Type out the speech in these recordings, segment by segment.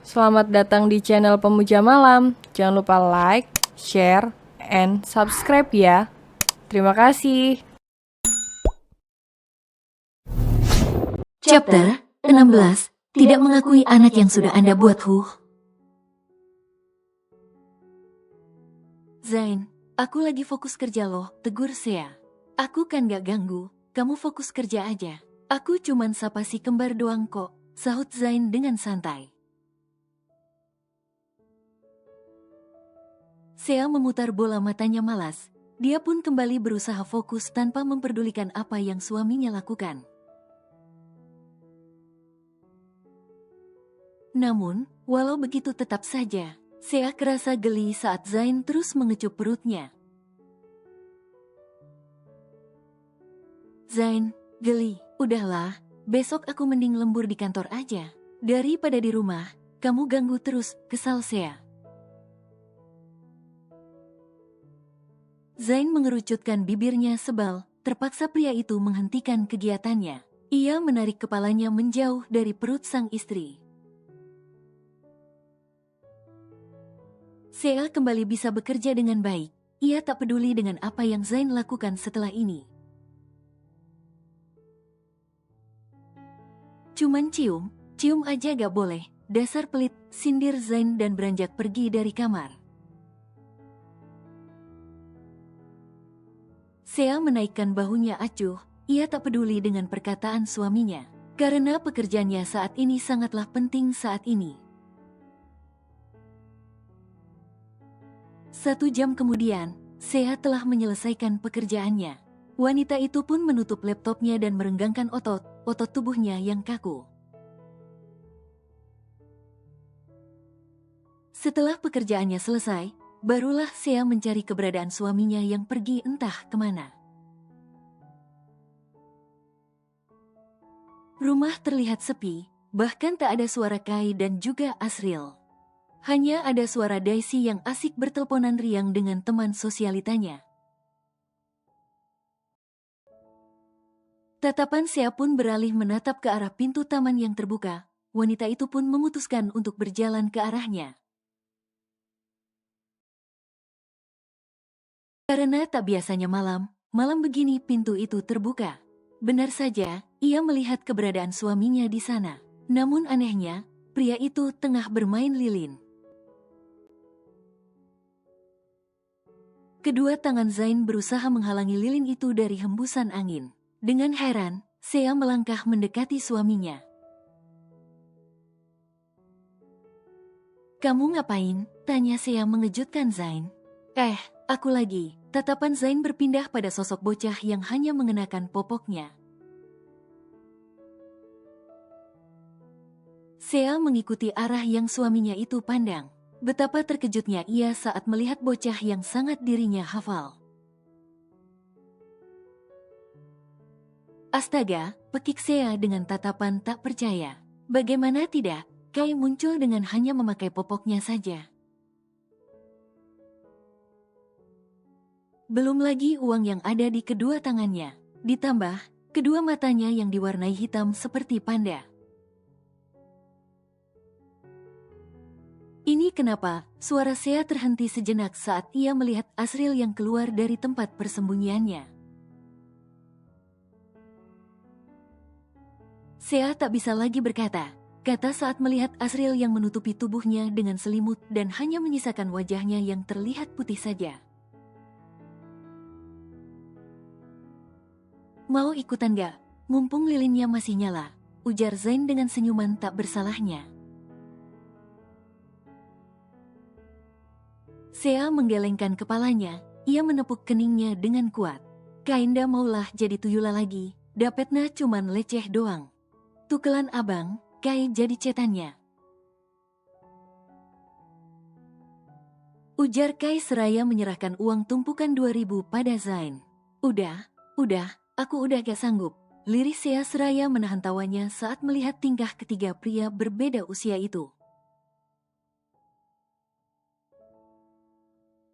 Selamat datang di channel Pemuja Malam. Jangan lupa like, share, and subscribe ya. Terima kasih. Chapter 16. Tidak mengakui anak yang sudah Anda buat. Zain, aku lagi fokus kerja loh, tegur Sea. Aku kan gak ganggu, kamu fokus kerja aja. Aku cuman sapa si kembar doang kok, sahut Zain dengan santai. Sea memutar bola matanya malas. Dia pun kembali berusaha fokus tanpa memperdulikan apa yang suaminya lakukan. Namun, walau begitu tetap saja, Sea kerasa geli saat Zain terus mengecup perutnya. Zain, geli, udahlah, besok aku mending lembur di kantor aja. Daripada di rumah, kamu ganggu terus, kesal Sea. Zain mengerucutkan bibirnya sebal, terpaksa pria itu menghentikan kegiatannya. Ia menarik kepalanya menjauh dari perut sang istri. Sea kembali bisa bekerja dengan baik. Ia tak peduli dengan apa yang Zain lakukan setelah ini. Cuman cium aja gak boleh, dasar pelit, sindir Zain dan beranjak pergi dari kamar. Sea menaikkan bahunya acuh, ia tak peduli dengan perkataan suaminya. Karena pekerjaannya saat ini sangatlah penting saat ini. 1 jam kemudian, Sea telah menyelesaikan pekerjaannya. Wanita itu pun menutup laptopnya dan merenggangkan otot tubuhnya yang kaku. Setelah pekerjaannya selesai, barulah Sea mencari keberadaan suaminya yang pergi entah kemana. Rumah terlihat sepi, bahkan tak ada suara Kai dan juga Asril. Hanya ada suara Daisy yang asik berteleponan riang dengan teman sosialitanya. Tatapan Sea pun beralih menatap ke arah pintu taman yang terbuka. Wanita itu pun memutuskan untuk berjalan ke arahnya. Karena tak biasanya malam begini pintu itu terbuka. Benar saja, ia melihat keberadaan suaminya di sana. Namun anehnya, pria itu tengah bermain lilin. Kedua tangan Zain berusaha menghalangi lilin itu dari hembusan angin. Dengan heran, Sea melangkah mendekati suaminya. "Kamu ngapain?" tanya Sea mengejutkan Zain. Aku lagi." Tatapan Zain berpindah pada sosok bocah yang hanya mengenakan popoknya. Sea mengikuti arah yang suaminya itu pandang. Betapa terkejutnya ia saat melihat bocah yang sangat dirinya hafal. "Astaga," pekik Sea dengan tatapan tak percaya. Bagaimana tidak, Kai muncul dengan hanya memakai popoknya saja. Belum lagi uang yang ada di kedua tangannya. Ditambah, kedua matanya yang diwarnai hitam seperti panda. Ini kenapa suara Sea terhenti sejenak saat ia melihat Asril yang keluar dari tempat persembunyiannya. Sea tak bisa lagi berkata, kata saat melihat Asril yang menutupi tubuhnya dengan selimut dan hanya menyisakan wajahnya yang terlihat putih saja. "Mau ikutan gak? Mumpung lilinnya masih nyala," ujar Zain dengan senyuman tak bersalahnya. Sea menggelengkan kepalanya, ia menepuk keningnya dengan kuat. "Kainda maulah jadi tuyula lagi, dapetna cuman leceh doang. Tukelan abang, Kai jadi cetannya," ujar Kai seraya menyerahkan uang tumpukan 2.000 pada Zain. Udah, aku udah gak sanggup," liris Sea seraya menahan tawanya saat melihat tingkah ketiga pria berbeda usia itu.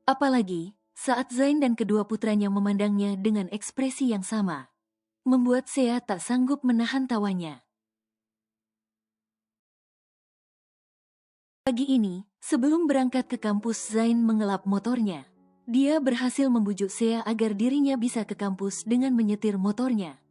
Apalagi, saat Zain dan kedua putranya memandangnya dengan ekspresi yang sama, membuat Sea tak sanggup menahan tawanya. Pagi ini, sebelum berangkat ke kampus, Zain mengelap motornya. Dia berhasil membujuk Sea agar dirinya bisa ke kampus dengan menyetir motornya.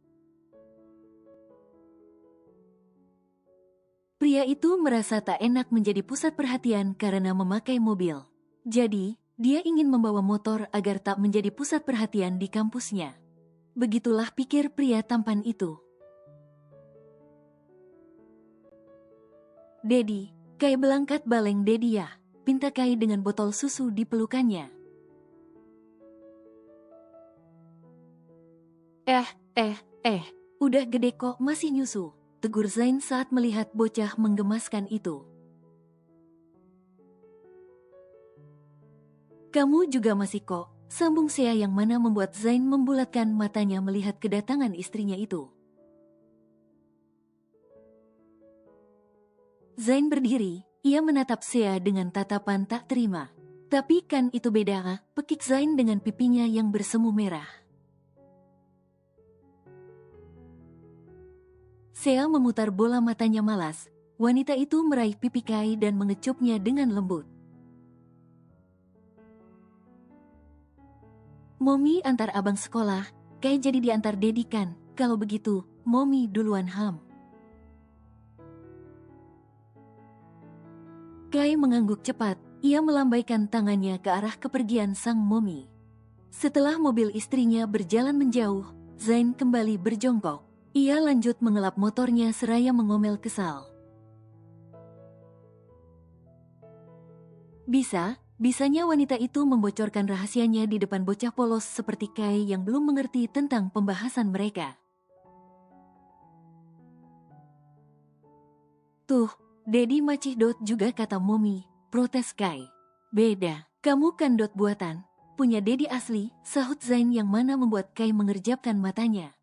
Pria itu merasa tak enak menjadi pusat perhatian karena memakai mobil. Jadi, dia ingin membawa motor agar tak menjadi pusat perhatian di kampusnya. Begitulah pikir pria tampan itu. Dedi, Kai belangkat baleng Dedi ya, pinta Kai dengan botol susu di pelukannya. Udah gede kok masih nyusu, tegur Zain saat melihat bocah menggemaskan itu. Kamu juga masih kok, sambung Sea yang mana membuat Zain membulatkan matanya melihat kedatangan istrinya itu. Zain berdiri, ia menatap Sea dengan tatapan tak terima. Tapi kan itu beda, pekik Zain dengan pipinya yang bersemu merah. Sea memutar bola matanya malas. Wanita itu meraih pipi Kai dan mengecupnya dengan lembut. Momi antar abang sekolah, Kai jadi diantar Dedi kan? Kalau begitu, Momi duluan ham. Kai mengangguk cepat, ia melambaikan tangannya ke arah kepergian sang Momi. Setelah mobil istrinya berjalan menjauh, Zain kembali berjongkok. Ia lanjut mengelap motornya seraya mengomel kesal. Bisanya wanita itu membocorkan rahasianya di depan bocah polos seperti Kai yang belum mengerti tentang pembahasan mereka. Tuh, Dedi macih dot juga kata Momi, protes Kai. Beda, kamu kan dot buatan, punya Dedi asli, sahut Zain yang mana membuat Kai mengerjapkan matanya.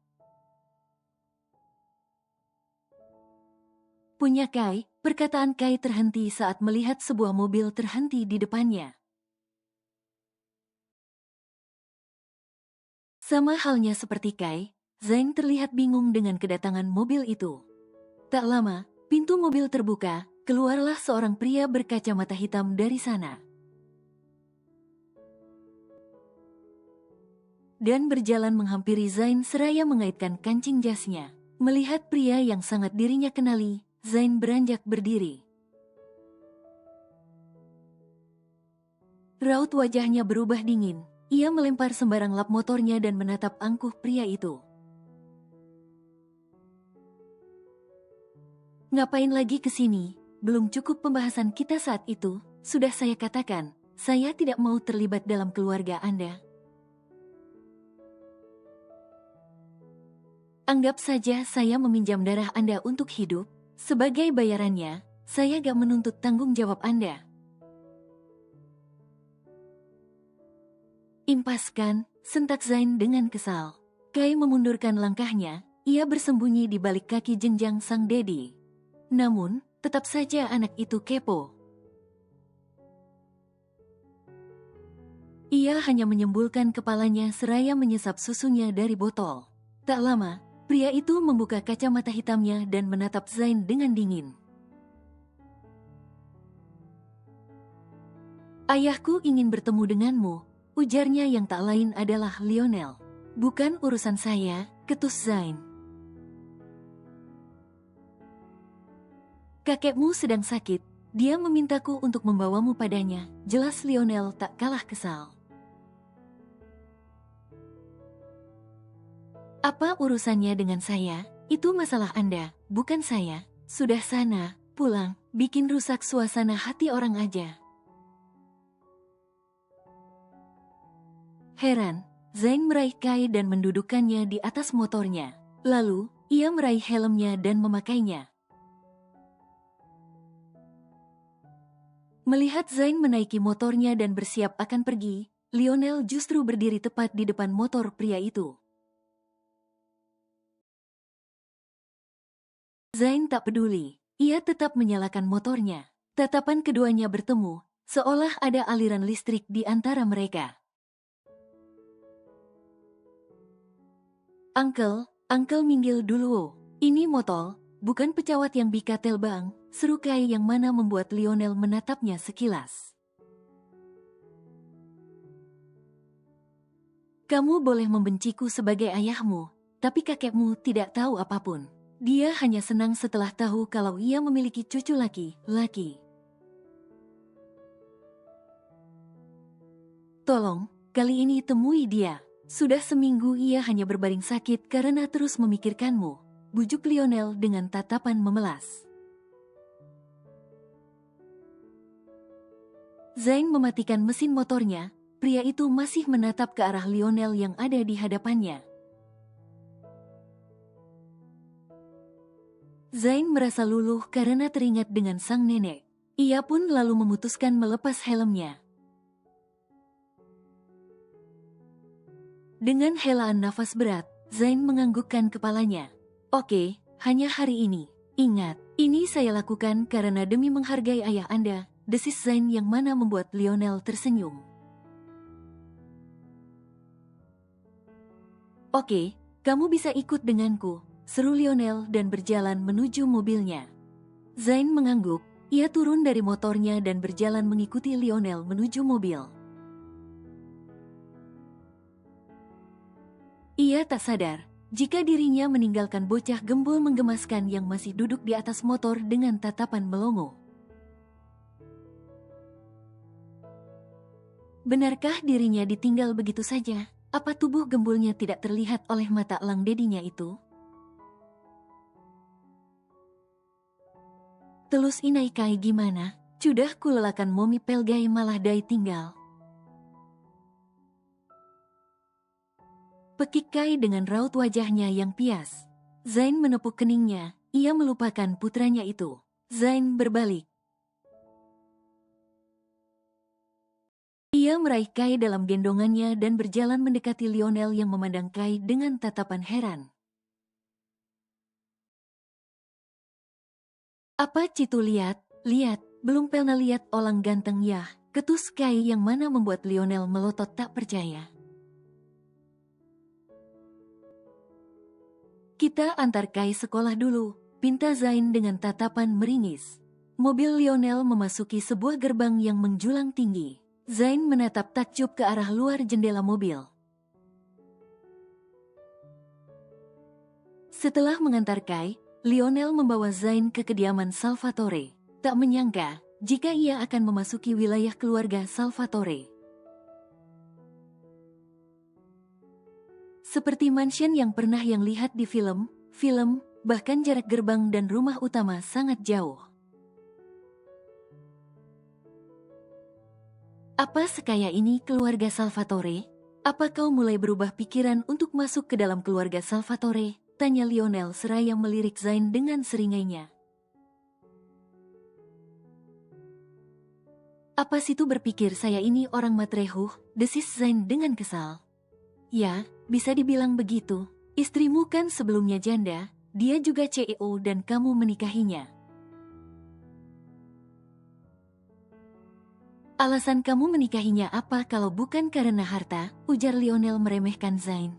Punya Kai, perkataan Kai terhenti saat melihat sebuah mobil terhenti di depannya. Sama halnya seperti Kai, Zain terlihat bingung dengan kedatangan mobil itu. Tak lama, pintu mobil terbuka, keluarlah seorang pria berkacamata hitam dari sana. Dan berjalan menghampiri Zain seraya mengaitkan kancing jasnya. Melihat pria yang sangat dirinya kenali, Zain beranjak berdiri. Raut wajahnya berubah dingin. Ia melempar sembarang lap motornya dan menatap angkuh pria itu. Ngapain lagi ke sini? Belum cukup pembahasan kita saat itu. Sudah saya katakan, saya tidak mau terlibat dalam keluarga Anda. Anggap saja saya meminjam darah Anda untuk hidup. Sebagai bayarannya, saya gak menuntut tanggung jawab Anda. Impas kan, sentak Zain dengan kesal. Kai memundurkan langkahnya, ia bersembunyi di balik kaki jenjang sang Dedi. Namun, tetap saja anak itu kepo. Ia hanya menyembulkan kepalanya seraya menyesap susunya dari botol. Tak lama, pria itu membuka kacamata hitamnya dan menatap Zain dengan dingin. Ayahku ingin bertemu denganmu, ujarnya yang tak lain adalah Lionel. Bukan urusan saya, ketus Zain. Kakekmu sedang sakit, dia memintaku untuk membawamu padanya, jelas Lionel tak kalah kesal. Apa urusannya dengan saya? Itu masalah Anda, bukan saya. Sudah sana, pulang, bikin rusak suasana hati orang aja. Heran, Zain meraih Kai dan mendudukkannya di atas motornya. Lalu, ia meraih helmnya dan memakainya. Melihat Zain menaiki motornya dan bersiap akan pergi, Lionel justru berdiri tepat di depan motor pria itu. Zain tak peduli, ia tetap menyalakan motornya. Tatapan keduanya bertemu, seolah ada aliran listrik di antara mereka. Uncle minggil dulu. Ini motor, bukan pesawat yang bisa terbang, seru Kai yang mana membuat Lionel menatapnya sekilas. Kamu boleh membenciku sebagai ayahmu, tapi kakekmu tidak tahu apapun. Dia hanya senang setelah tahu kalau ia memiliki cucu laki-laki. Tolong, kali ini temui dia. Sudah seminggu ia hanya berbaring sakit karena terus memikirkanmu. Bujuk Lionel dengan tatapan memelas. Zain mematikan mesin motornya. Pria itu masih menatap ke arah Lionel yang ada di hadapannya. Zain merasa luluh karena teringat dengan sang nenek. Ia pun lalu memutuskan melepas helmnya. Dengan helaan nafas berat, Zain menganggukkan kepalanya. Oke, hanya hari ini. Ingat, ini saya lakukan karena demi menghargai ayah Anda, desis Zain yang mana membuat Lionel tersenyum. Oke, kamu bisa ikut denganku, seru Lionel dan berjalan menuju mobilnya. Zain mengangguk, ia turun dari motornya dan berjalan mengikuti Lionel menuju mobil. Ia tak sadar, jika dirinya meninggalkan bocah gembul menggemaskan yang masih duduk di atas motor dengan tatapan melongo. Benarkah dirinya ditinggal begitu saja? Apa tubuh gembulnya tidak terlihat oleh mata elang dedinya itu? Telus inai Kai gimana? Sudah kulelakan momi pelgai malah dai tinggal. Pekik Kai dengan raut wajahnya yang pias. Zain menepuk keningnya, ia melupakan putranya itu. Zain berbalik. Ia meraih Kai dalam gendongannya dan berjalan mendekati Lionel yang memandang Kai dengan tatapan heran. Apa Citu lihat, belum pernah lihat orang ganteng ya, ketus Kai yang mana membuat Lionel melotot tak percaya. Kita antar Kai sekolah dulu, pinta Zain dengan tatapan meringis. Mobil Lionel memasuki sebuah gerbang yang menjulang tinggi. Zain menatap takjub ke arah luar jendela mobil. Setelah mengantar Kai, Lionel membawa Zain ke kediaman Salvatore. Tak menyangka, jika ia akan memasuki wilayah keluarga Salvatore. Seperti mansion yang pernah yang lihat di film, bahkan jarak gerbang dan rumah utama sangat jauh. Apa sekaya ini keluarga Salvatore? Apa kau mulai berubah pikiran untuk masuk ke dalam keluarga Salvatore? Tanya Lionel seraya melirik Zain dengan seringainya. Apa situ berpikir saya ini orang matrehuh? Desis Zain dengan kesal. Ya, bisa dibilang begitu. Istrimu kan sebelumnya janda, dia juga CEO dan kamu menikahinya. Alasan kamu menikahinya apa kalau bukan karena harta? Ujar Lionel meremehkan Zain.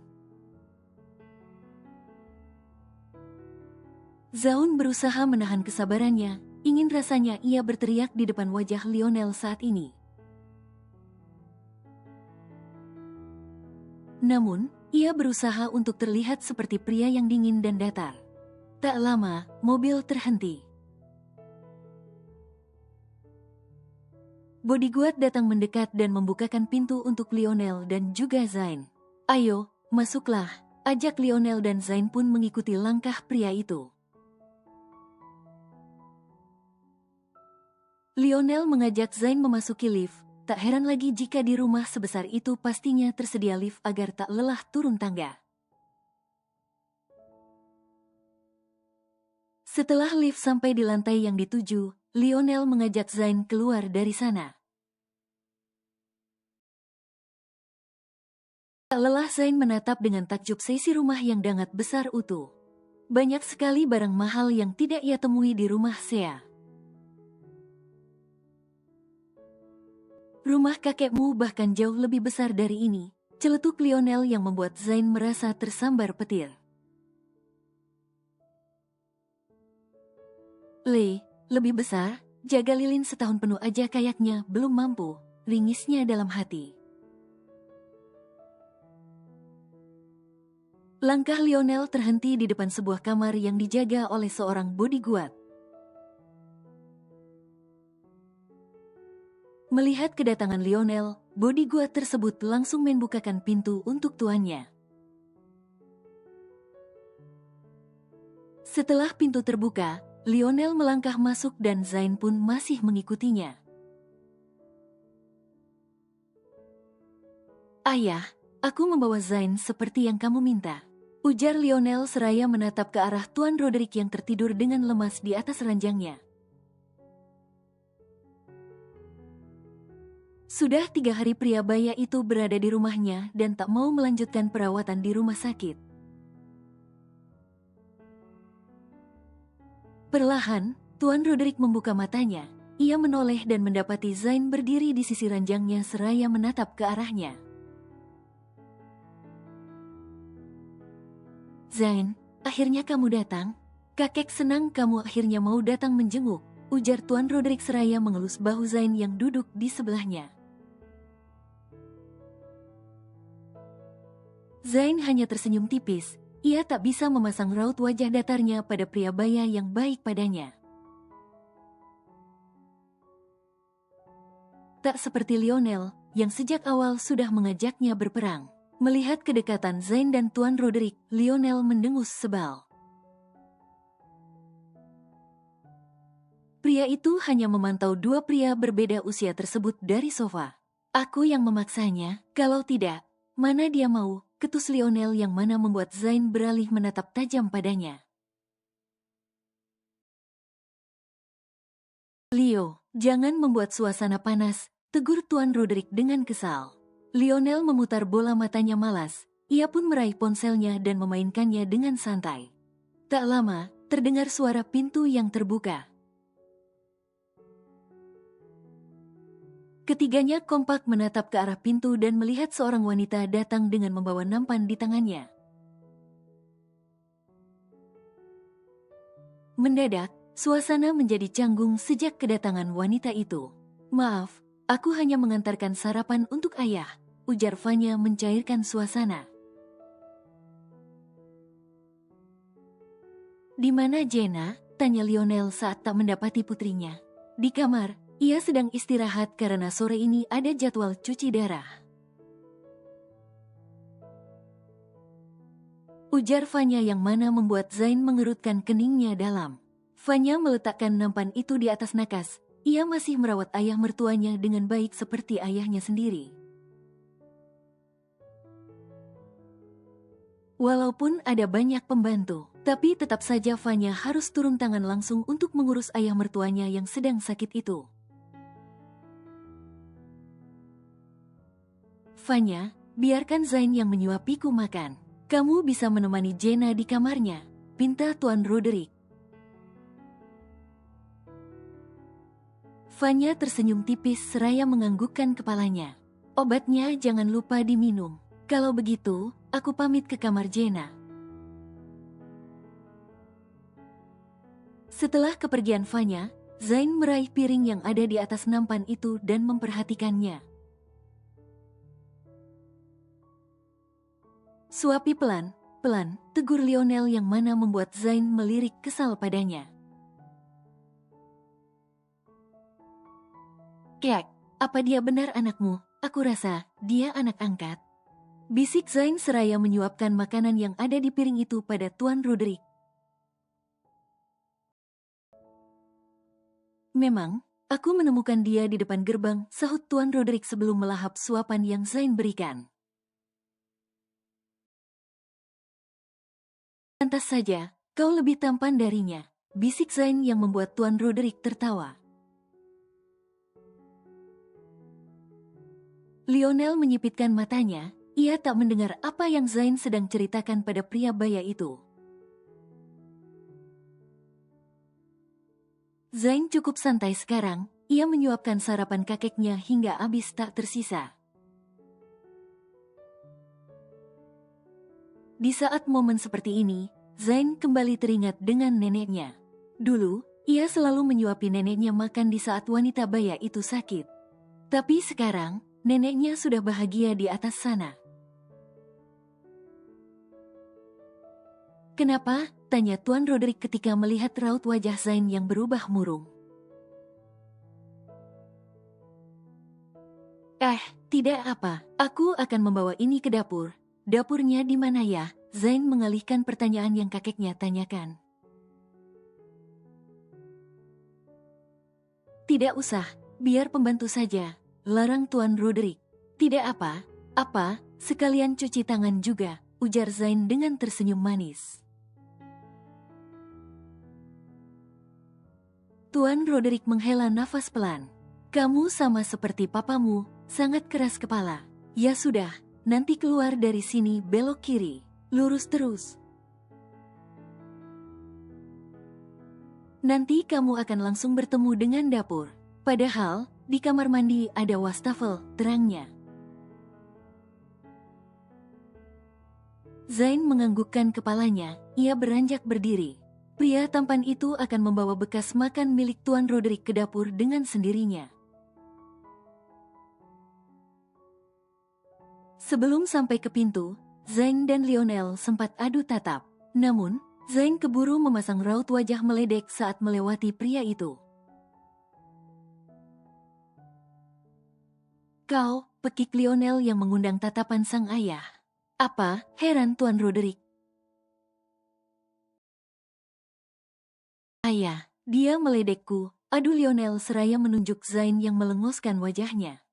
Zaun berusaha menahan kesabarannya, ingin rasanya ia berteriak di depan wajah Lionel saat ini. Namun, ia berusaha untuk terlihat seperti pria yang dingin dan datar. Tak lama, mobil terhenti. Bodyguard datang mendekat dan membukakan pintu untuk Lionel dan juga Zain. Ayo, masuklah, ajak Lionel dan Zain pun mengikuti langkah pria itu. Lionel mengajak Zain memasuki lift. Tak heran lagi jika di rumah sebesar itu pastinya tersedia lift agar tak lelah turun tangga. Setelah lift sampai di lantai yang dituju, Lionel mengajak Zain keluar dari sana. Tak lelah Zain menatap dengan takjub seisi rumah yang sangat besar utuh. Banyak sekali barang mahal yang tidak ia temui di rumah Sea. Rumah kakekmu bahkan jauh lebih besar dari ini, celetuk Lionel yang membuat Zain merasa tersambar petir. Lebih besar, jaga lilin setahun penuh aja kayaknya belum mampu, ringisnya dalam hati. Langkah Lionel terhenti di depan sebuah kamar yang dijaga oleh seorang bodyguard. Melihat kedatangan Lionel, bodyguard tersebut langsung membukakan pintu untuk tuannya. Setelah pintu terbuka, Lionel melangkah masuk dan Zain pun masih mengikutinya. "Ayah, aku membawa Zain seperti yang kamu minta," ujar Lionel seraya menatap ke arah Tuan Roderick yang tertidur dengan lemas di atas ranjangnya. Sudah 3 hari pria baya itu berada di rumahnya dan tak mau melanjutkan perawatan di rumah sakit. Perlahan, Tuan Roderick membuka matanya. Ia menoleh dan mendapati Zain berdiri di sisi ranjangnya seraya menatap ke arahnya. "Zain, akhirnya kamu datang. Kakek senang kamu akhirnya mau datang menjenguk," ujar Tuan Roderick seraya mengelus bahu Zain yang duduk di sebelahnya. Zain hanya tersenyum tipis. Ia tak bisa memasang raut wajah datarnya pada pria baya yang baik padanya. Tak seperti Lionel, yang sejak awal sudah mengajaknya berperang. Melihat kedekatan Zain dan Tuan Roderick, Lionel mendengus sebal. Pria itu hanya memantau dua pria berbeda usia tersebut dari sofa. "Aku yang memaksanya, kalau tidak, mana dia mau," ketus Lionel yang mana membuat Zain beralih menatap tajam padanya. "Leo, jangan membuat suasana panas," tegur Tuan Roderick dengan kesal. Lionel memutar bola matanya malas. Ia pun meraih ponselnya dan memainkannya dengan santai. Tak lama, terdengar suara pintu yang terbuka. Ketiganya kompak menatap ke arah pintu dan melihat seorang wanita datang dengan membawa nampan di tangannya. Mendadak, suasana menjadi canggung sejak kedatangan wanita itu. "Maaf, aku hanya mengantarkan sarapan untuk ayah," ujar Vanya mencairkan suasana. "Di mana Jenna?" tanya Lionel saat tak mendapati putrinya. "Di kamar. Ia sedang istirahat karena sore ini ada jadwal cuci darah," ujar Vanya yang mana membuat Zain mengerutkan keningnya dalam. Vanya meletakkan nampan itu di atas nakas. Ia masih merawat ayah mertuanya dengan baik seperti ayahnya sendiri. Walaupun ada banyak pembantu, tapi tetap saja Vanya harus turun tangan langsung untuk mengurus ayah mertuanya yang sedang sakit itu. "Vanya, biarkan Zain yang menyuapiku makan. Kamu bisa menemani Jenna di kamarnya," pinta Tuan Roderick. Vanya tersenyum tipis seraya menganggukkan kepalanya. "Obatnya jangan lupa diminum. Kalau begitu, aku pamit ke kamar Jenna." Setelah kepergian Vanya, Zain meraih piring yang ada di atas nampan itu dan memperhatikannya. "Suapi pelan-pelan," tegur Lionel yang mana membuat Zain melirik kesal padanya. "Kek, apa dia benar anakmu? Aku rasa dia anak angkat," bisik Zain seraya menyuapkan makanan yang ada di piring itu pada Tuan Roderick. "Memang, aku menemukan dia di depan gerbang," sahut Tuan Roderick sebelum melahap suapan yang Zain berikan. "Pantas saja, kau lebih tampan darinya," bisik Zain yang membuat Tuan Roderick tertawa. Lionel menyipitkan matanya, ia tak mendengar apa yang Zain sedang ceritakan pada pria baya itu. Zain cukup santai sekarang, ia menyuapkan sarapan kakeknya hingga habis tak tersisa. Di saat momen seperti ini, Zain kembali teringat dengan neneknya. Dulu, ia selalu menyuapi neneknya makan di saat wanita baya itu sakit. Tapi sekarang, neneknya sudah bahagia di atas sana. "Kenapa?" tanya Tuan Roderick ketika melihat raut wajah Zain yang berubah murung. Tidak apa, aku akan membawa ini ke dapur." "Dapurnya di mana ya?" Zain mengalihkan pertanyaan yang kakeknya tanyakan. "Tidak usah, biar pembantu saja," larang Tuan Roderick. "Tidak apa, sekalian cuci tangan juga," ujar Zain dengan tersenyum manis. Tuan Roderick menghela nafas pelan. "Kamu sama seperti papamu, sangat keras kepala. Ya sudah, nanti keluar dari sini belok kiri, lurus terus. Nanti kamu akan langsung bertemu dengan dapur. Padahal, di kamar mandi ada wastafel," terangnya. Zain menganggukkan kepalanya, ia beranjak berdiri. Pria tampan itu akan membawa bekas makan milik Tuan Roderick ke dapur dengan sendirinya. Sebelum sampai ke pintu, Zain dan Lionel sempat adu tatap. Namun, Zain keburu memasang raut wajah meledek saat melewati pria itu. "Kau," pekik Lionel yang mengundang tatapan sang ayah. "Apa?" heran Tuan Roderick. "Ayah, dia meledekku," adu Lionel seraya menunjuk Zain yang melengoskan wajahnya.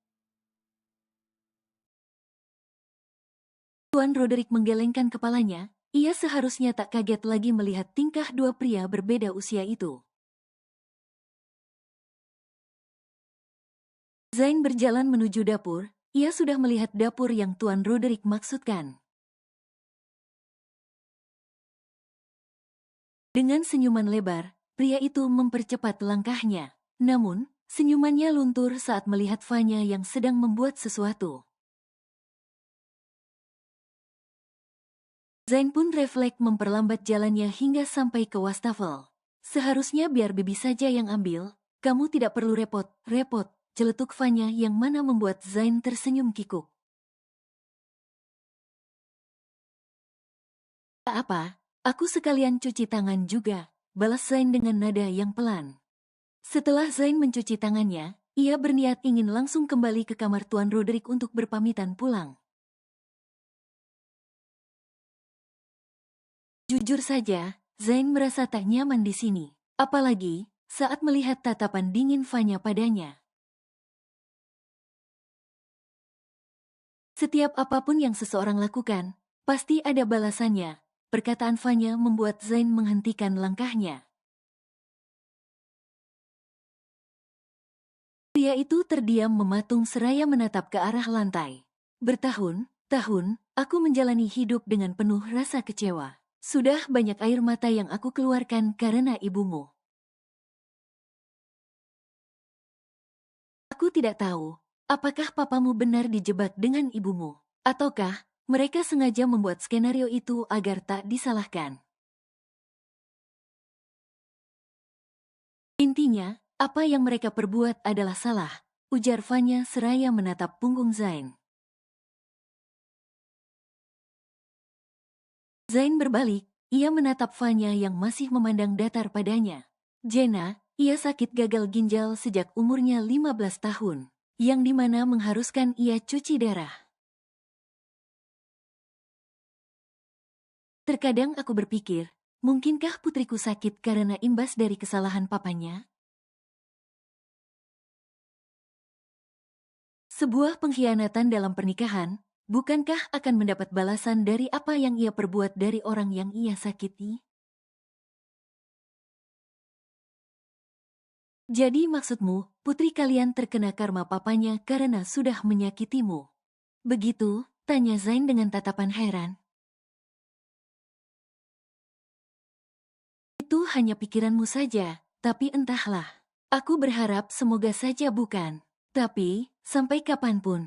Tuan Roderick menggelengkan kepalanya, ia seharusnya tak kaget lagi melihat tingkah dua pria berbeda usia itu. Zain berjalan menuju dapur, ia sudah melihat dapur yang Tuan Roderick maksudkan. Dengan senyuman lebar, pria itu mempercepat langkahnya. Namun, senyumannya luntur saat melihat Vanya yang sedang membuat sesuatu. Zain pun refleks memperlambat jalannya hingga sampai ke wastafel. "Seharusnya biar Bibi saja yang ambil, kamu tidak perlu repot-repot," celetuk Vanya yang mana membuat Zain tersenyum kikuk. "Tak apa, aku sekalian cuci tangan juga," balas Zain dengan nada yang pelan. Setelah Zain mencuci tangannya, ia berniat ingin langsung kembali ke kamar Tuan Roderick untuk berpamitan pulang. Jujur saja, Zain merasa tak nyaman di sini. Apalagi saat melihat tatapan dingin Vanya padanya. Setiap apapun yang seseorang lakukan, pasti ada balasannya. Perkataan Vanya membuat Zain menghentikan langkahnya. Pria itu terdiam mematung seraya menatap ke arah lantai. "Bertahun-tahun, aku menjalani hidup dengan penuh rasa kecewa. Sudah banyak air mata yang aku keluarkan karena ibumu. Aku tidak tahu, apakah papamu benar dijebak dengan ibumu, ataukah mereka sengaja membuat skenario itu agar tak disalahkan. Intinya, apa yang mereka perbuat adalah salah," ujar Vanya seraya menatap punggung Zain. Zain berbalik, ia menatap Vanya yang masih memandang datar padanya. Jenna, ia sakit gagal ginjal sejak umurnya 15 tahun, yang dimana mengharuskan ia cuci darah. "Terkadang aku berpikir, mungkinkah putriku sakit karena imbas dari kesalahan papanya? Sebuah pengkhianatan dalam pernikahan, bukankah akan mendapat balasan dari apa yang ia perbuat dari orang yang ia sakiti? Jadi maksudmu, putri kalian terkena karma papanya karena sudah menyakitimu? Begitu?" tanya Zain dengan tatapan heran. "Itu hanya pikiranmu saja, tapi entahlah. Aku berharap semoga saja bukan. Tapi, sampai kapanpun,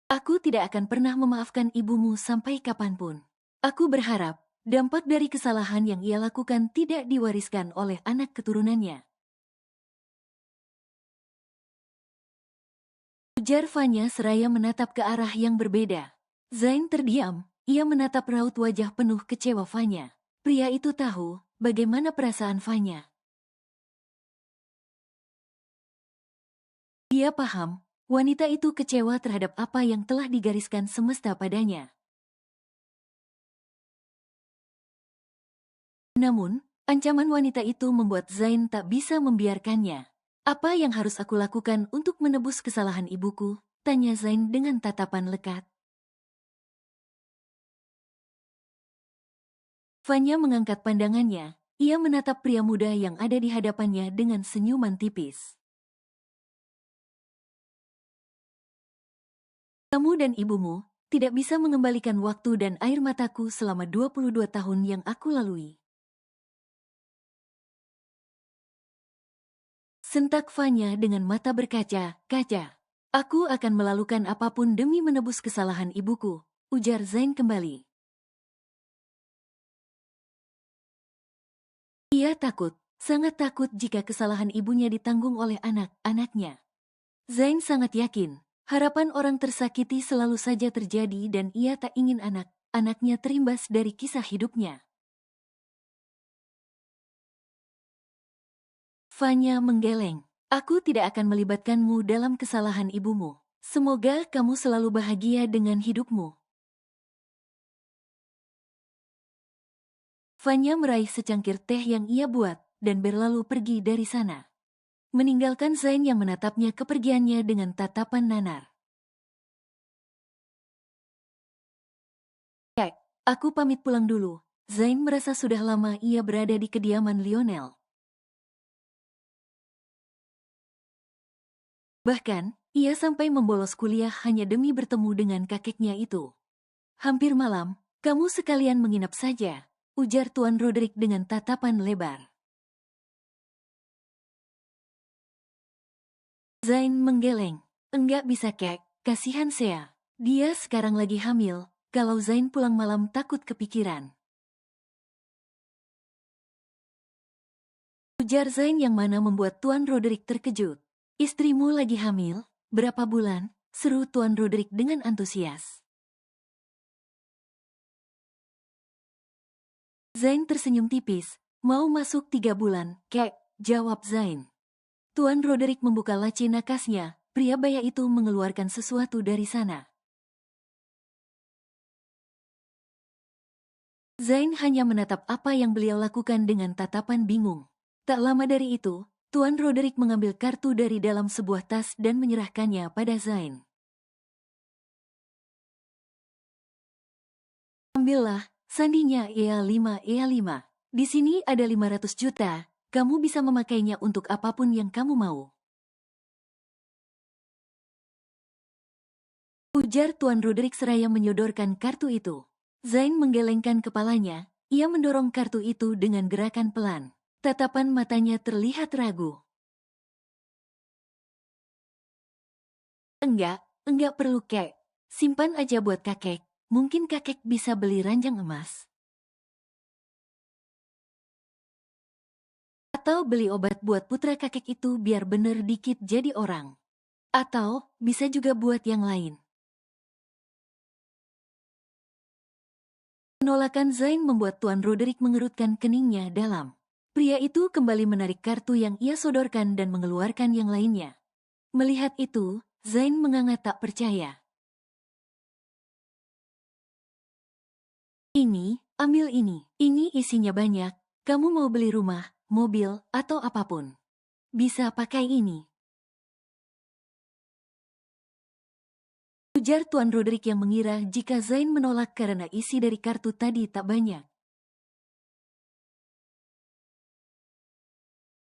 aku tidak akan pernah memaafkan ibumu sampai kapanpun. Aku berharap Dampak dari kesalahan yang ia lakukan tidak diwariskan oleh anak keturunannya. Ujar Fanya seraya menatap ke arah yang berbeda. Zain terdiam, ia menatap raut wajah penuh kecewa Fanya. Pria itu tahu bagaimana perasaan Fanya. Dia paham, wanita itu kecewa terhadap apa yang telah digariskan semesta padanya. Namun, ancaman wanita itu membuat Zain tak bisa membiarkannya. Apa yang harus aku lakukan untuk menebus kesalahan ibuku? Tanya Zain dengan tatapan lekat. Fanya mengangkat pandangannya. Ia menatap pria muda yang ada di hadapannya dengan senyuman tipis. Kamu dan ibumu tidak bisa mengembalikan waktu dan air mataku selama 22 tahun yang aku lalui. Sentak Fanya dengan mata berkaca-kaca. Aku akan melakukan apapun demi menebus kesalahan ibuku, ujar Zain kembali. Ia takut, sangat takut jika kesalahan ibunya ditanggung oleh anak-anaknya. Zain sangat yakin, harapan orang tersakiti selalu saja terjadi dan ia tak ingin anak-anaknya terimbas dari kisah hidupnya. Fanya menggeleng. Aku tidak akan melibatkanmu dalam kesalahan ibumu. Semoga kamu selalu bahagia dengan hidupmu. Fanya meraih secangkir teh yang ia buat dan berlalu pergi dari sana. Meninggalkan Zain yang menatapnya kepergiannya dengan tatapan nanar. Aku pamit pulang dulu. Zain merasa sudah lama ia berada di kediaman Lionel. Bahkan, ia sampai membolos kuliah hanya demi bertemu dengan kakeknya itu. Hampir malam, kamu sekalian menginap saja, ujar Tuan Roderick dengan tatapan lebar. Zain menggeleng. Enggak bisa kek, kasihan Sea. Dia sekarang lagi hamil, kalau Zain pulang malam takut kepikiran. Ujar Zain yang mana membuat Tuan Roderick terkejut. Istrimu lagi hamil? Berapa bulan? Seru Tuan Roderick dengan antusias. Zain tersenyum tipis. Mau masuk 3 bulan, kek, jawab Zain. Tuan Roderick membuka laci nakasnya, pria baya itu mengeluarkan sesuatu dari sana. Zain hanya menatap apa yang beliau lakukan dengan tatapan bingung. Tak lama dari itu, Tuan Roderick mengambil kartu dari dalam sebuah tas dan menyerahkannya pada Zain. Ambillah, sandinya EA5. Di sini ada 500 juta, kamu bisa memakainya untuk apapun yang kamu mau. Ujar Tuan Roderick seraya menyodorkan kartu itu. Zain menggelengkan kepalanya, ia mendorong kartu itu dengan gerakan pelan. Tatapan matanya terlihat ragu. Enggak perlu kek. Simpan aja buat kakek. Mungkin kakek bisa beli ranjang emas. Atau beli obat buat putra kakek itu biar bener dikit jadi orang. Atau bisa juga buat yang lain. Penolakan Zain membuat Tuan Roderick mengerutkan keningnya dalam. Pria itu kembali menarik kartu yang ia sodorkan dan mengeluarkan yang lainnya. Melihat itu, Zain menganga tak percaya. Ambil ini. Ini isinya banyak. Kamu mau beli rumah, mobil, atau apapun. Bisa pakai ini. Ujar Tuan Roderick yang mengira jika Zain menolak karena isi dari kartu tadi tak banyak.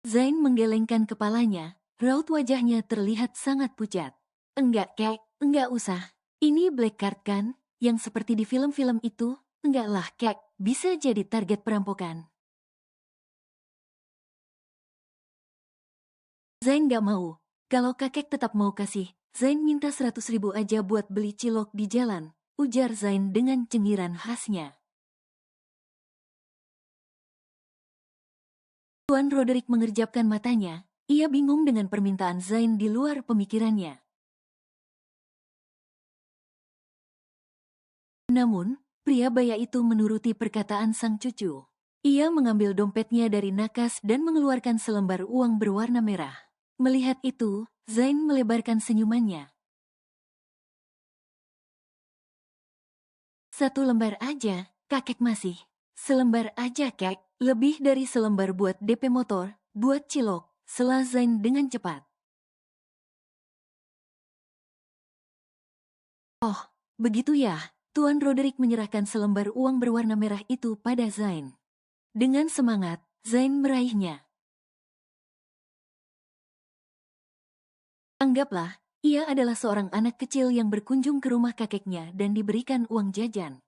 Zain menggelengkan kepalanya, raut wajahnya terlihat sangat pucat. Enggak kek, enggak usah. Ini black card kan, yang seperti di film-film itu? Enggaklah kek, bisa jadi target perampokan. Zain gak mau. Kalau kakek tetap mau kasih, Zain minta 100.000 aja buat beli cilok di jalan, ujar Zain dengan cengiran khasnya. Tuan Roderick mengerjapkan matanya. Ia bingung dengan permintaan Zain di luar pemikirannya. Namun, pria baya itu menuruti perkataan sang cucu. Ia mengambil dompetnya dari nakas dan mengeluarkan selembar uang berwarna merah. Melihat itu, Zain melebarkan senyumannya. "Satu lembar aja, kakek masih. Selembar aja, kek. Lebih dari selembar buat DP motor, buat cilok," sela Zain dengan cepat. "Oh, begitu ya." Tuan Roderick menyerahkan selembar uang berwarna merah itu pada Zain. Dengan semangat, Zain meraihnya. Anggaplah, ia adalah seorang anak kecil yang berkunjung ke rumah kakeknya dan diberikan uang jajan.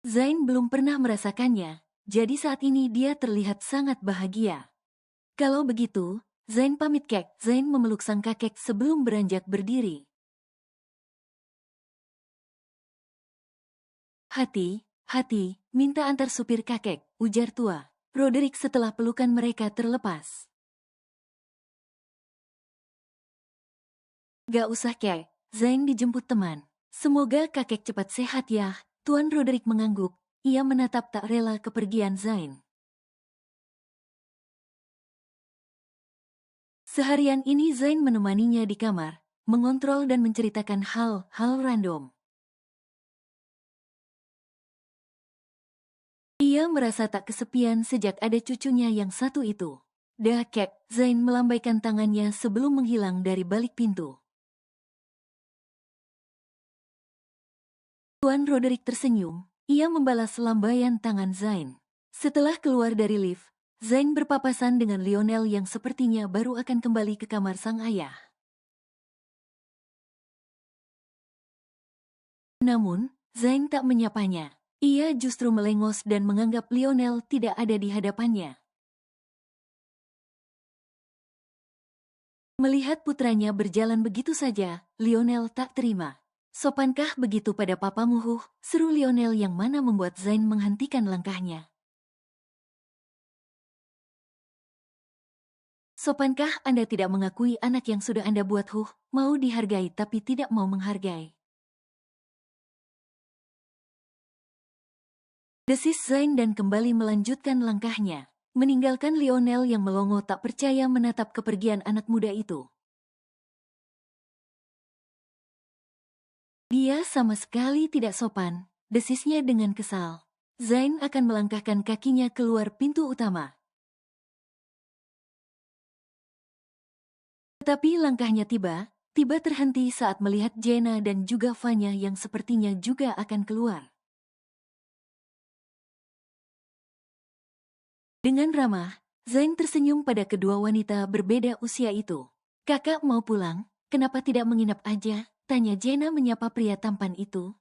Zain belum pernah merasakannya, jadi saat ini dia terlihat sangat bahagia. Kalau begitu, Zain pamit, kek. Zain memeluk sang kakek sebelum beranjak berdiri. Hati, minta antar supir kakek, ujar tua Roderick setelah pelukan mereka terlepas. "Gak usah, kek. Zain dijemput teman. Semoga kakek cepat sehat ya." Tuan Roderick mengangguk. Ia menatap tak rela kepergian Zain. Seharian ini Zain menemaninya di kamar, mengontrol dan menceritakan hal-hal random. Ia merasa tak kesepian sejak ada cucunya yang satu itu. "Dah, kek." Zain melambaikan tangannya sebelum menghilang dari balik pintu. Tuan Roderick tersenyum. Ia membalas lambaian tangan Zain. Setelah keluar dari lift, Zain berpapasan dengan Lionel yang sepertinya baru akan kembali ke kamar sang ayah. Namun, Zain tak menyapanya. Ia justru melengos dan menganggap Lionel tidak ada di hadapannya. Melihat putranya berjalan begitu saja, Lionel tak terima. "Sopankah begitu pada papamu, Huh?" seru Lionel yang mana membuat Zain menghentikan langkahnya. "Sopankah Anda tidak mengakui anak yang sudah Anda buat, Huh? Mau dihargai tapi tidak mau menghargai?" Desis Zain dan kembali melanjutkan langkahnya, meninggalkan Lionel yang melongo tak percaya menatap kepergian anak muda itu. "Dia sama sekali tidak sopan," desisnya dengan kesal. Zain akan melangkahkan kakinya keluar pintu utama. Tetapi langkahnya tiba terhenti saat melihat Jenna dan juga Vanya yang sepertinya juga akan keluar. Dengan ramah, Zain tersenyum pada kedua wanita berbeda usia itu. "Kakak mau pulang, kenapa tidak menginap aja?" tanya Jenna menyapa pria tampan itu.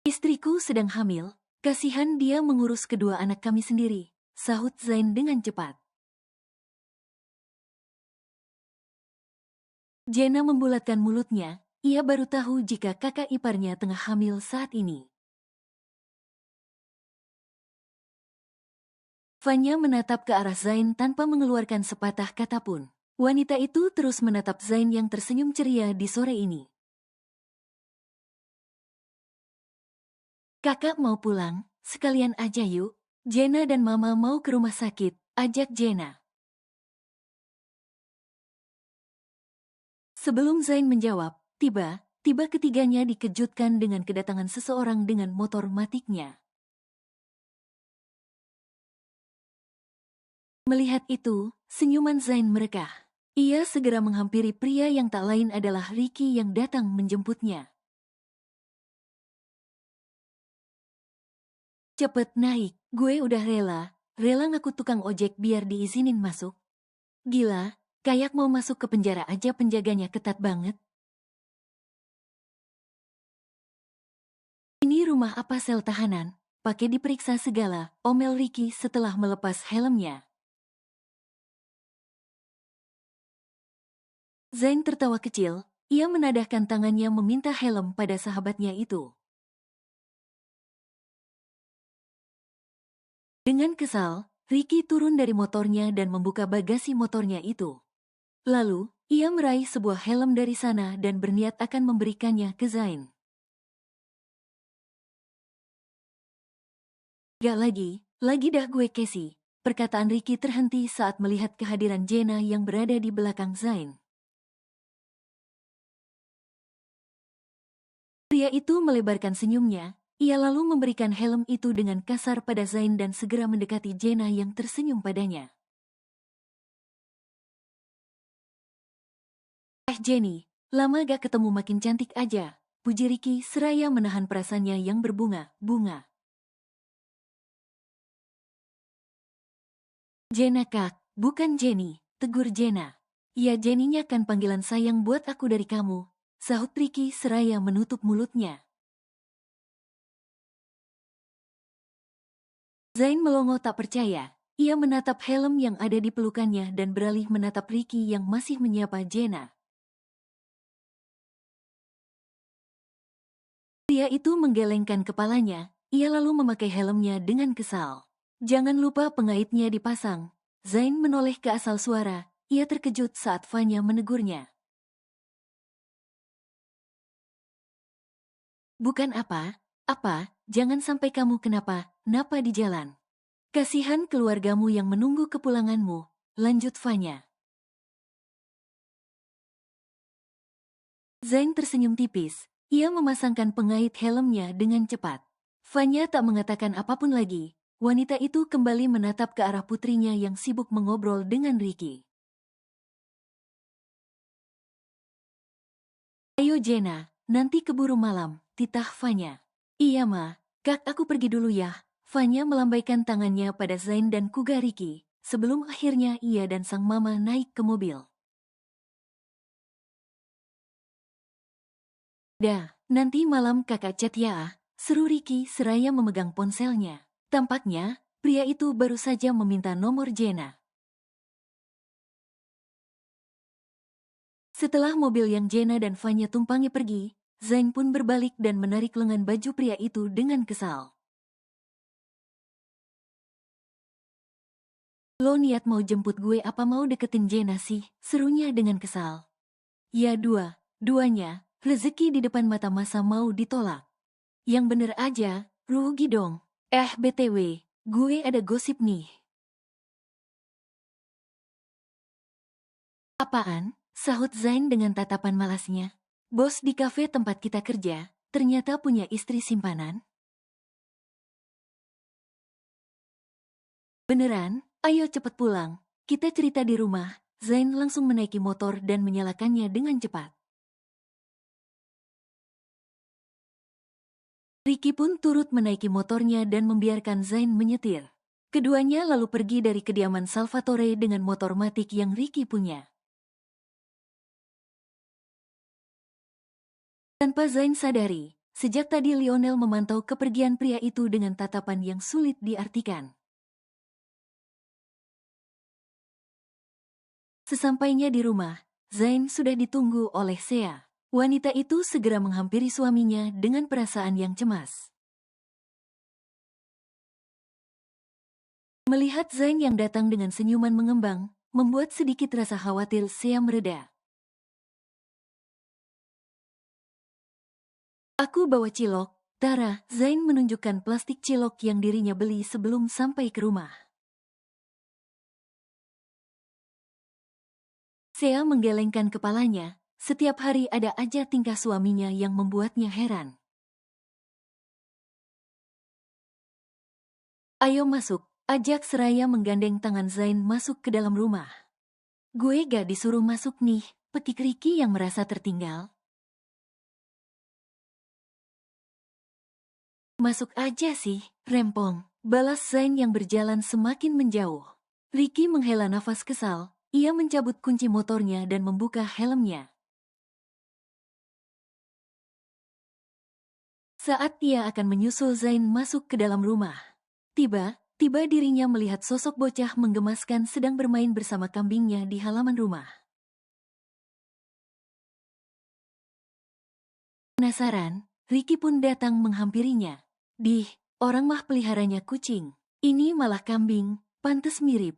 "Istriku sedang hamil, kasihan dia mengurus kedua anak kami sendiri," sahut Zain dengan cepat. Jenna membulatkan mulutnya, ia baru tahu jika kakak iparnya tengah hamil saat ini. Vanya menatap ke arah Zain tanpa mengeluarkan sepatah kata pun. Wanita itu terus menatap Zain yang tersenyum ceria di sore ini. "Kakak mau pulang, sekalian aja yuk. Jenna dan Mama mau ke rumah sakit," ajak Jenna. Sebelum Zain menjawab, tiba ketiganya dikejutkan dengan kedatangan seseorang dengan motor matiknya. Melihat itu, senyuman Zain merekah. Ia segera menghampiri pria yang tak lain adalah Ricky yang datang menjemputnya. "Cepet naik, gue udah rela ngaku tukang ojek biar diizinin masuk." "Gila, kayak mau masuk ke penjara aja penjaganya ketat banget." "Ini rumah apa sel tahanan? Pakai diperiksa segala," omel Ricky setelah melepas helmnya. Zain tertawa kecil, ia menadahkan tangannya meminta helm pada sahabatnya itu. Dengan kesal, Ricky turun dari motornya dan membuka bagasi motornya itu. Lalu, ia meraih sebuah helm dari sana dan berniat akan memberikannya ke Zain. Gak lagi dah gue Casey. Perkataan Ricky terhenti saat melihat kehadiran Jenna yang berada di belakang Zain. Pria itu melebarkan senyumnya, ia lalu memberikan helm itu dengan kasar pada Zain dan segera mendekati Jenna yang tersenyum padanya. Jenny, lama gak ketemu makin cantik aja, puji Ricky seraya menahan perasaannya yang berbunga-bunga. Jenna kak, bukan Jenny, tegur Jenna. Ya Jenny-nya kan panggilan sayang buat aku dari kamu, sahut Ricky seraya menutup mulutnya. Zain melongo tak percaya, ia menatap helm yang ada di pelukannya dan beralih menatap Ricky yang masih menyapa Jenna. Pria itu menggelengkan kepalanya, ia lalu memakai helmnya dengan kesal. Jangan lupa pengaitnya dipasang. Zain menoleh ke asal suara, ia terkejut saat Vanya menegurnya. Bukan apa, jangan sampai kamu kenapa di jalan. Kasihan keluargamu yang menunggu kepulanganmu, lanjut Vanya. Zain tersenyum tipis, ia memasangkan pengait helmnya dengan cepat. Vanya tak mengatakan apapun lagi, wanita itu kembali menatap ke arah putrinya yang sibuk mengobrol dengan Ricky. Ayo Jenna, nanti keburu malam, titah Vanya. Iya ma, kak aku pergi dulu ya. Vanya melambaikan tangannya pada Zain dan kuga Ricky, sebelum akhirnya ia dan sang mama naik ke mobil. Dah, nanti malam kakak chat ya, seru Ricky seraya memegang ponselnya. Tampaknya, pria itu baru saja meminta nomor Jenna. Setelah mobil yang Jenna dan Vanya tumpangi pergi, Zain pun berbalik dan menarik lengan baju pria itu dengan kesal. Lo niat mau jemput gue apa mau deketin Jenna sih? Serunya dengan kesal. Ya duanya, rezeki di depan mata masa mau ditolak. Yang bener aja, rugi dong. BTW, gue ada gosip nih. Apaan? Sahut Zain dengan tatapan malasnya. Bos di kafe tempat kita kerja, ternyata punya istri simpanan. Beneran? Ayo cepet pulang. Kita cerita di rumah. Zain langsung menaiki motor dan menyalakannya dengan cepat. Ricky pun turut menaiki motornya dan membiarkan Zain menyetir. Keduanya lalu pergi dari kediaman Salvatore dengan motor matic yang Ricky punya. Tanpa Zain sadari, sejak tadi Lionel memantau kepergian pria itu dengan tatapan yang sulit diartikan. Sesampainya di rumah, Zain sudah ditunggu oleh Sea. Wanita itu segera menghampiri suaminya dengan perasaan yang cemas. Melihat Zain yang datang dengan senyuman mengembang, membuat sedikit rasa khawatir Sea mereda. Aku bawa cilok, Tara. Zain menunjukkan plastik cilok yang dirinya beli sebelum sampai ke rumah. Sea menggelengkan kepalanya, setiap hari ada aja tingkah suaminya yang membuatnya heran. Ayo masuk, ajak seraya menggandeng tangan Zain masuk ke dalam rumah. Gue gak disuruh masuk nih, petik Ricky yang merasa tertinggal. Masuk aja sih, rempong, balas Zain yang berjalan semakin menjauh. Ricky menghela nafas kesal, ia mencabut kunci motornya dan membuka helmnya. Saat ia akan menyusul Zain masuk ke dalam rumah, tiba dirinya melihat sosok bocah menggemaskan sedang bermain bersama kambingnya di halaman rumah. Penasaran, Ricky pun datang menghampirinya. Orang mah peliharanya kucing. Ini malah kambing, pantes mirip.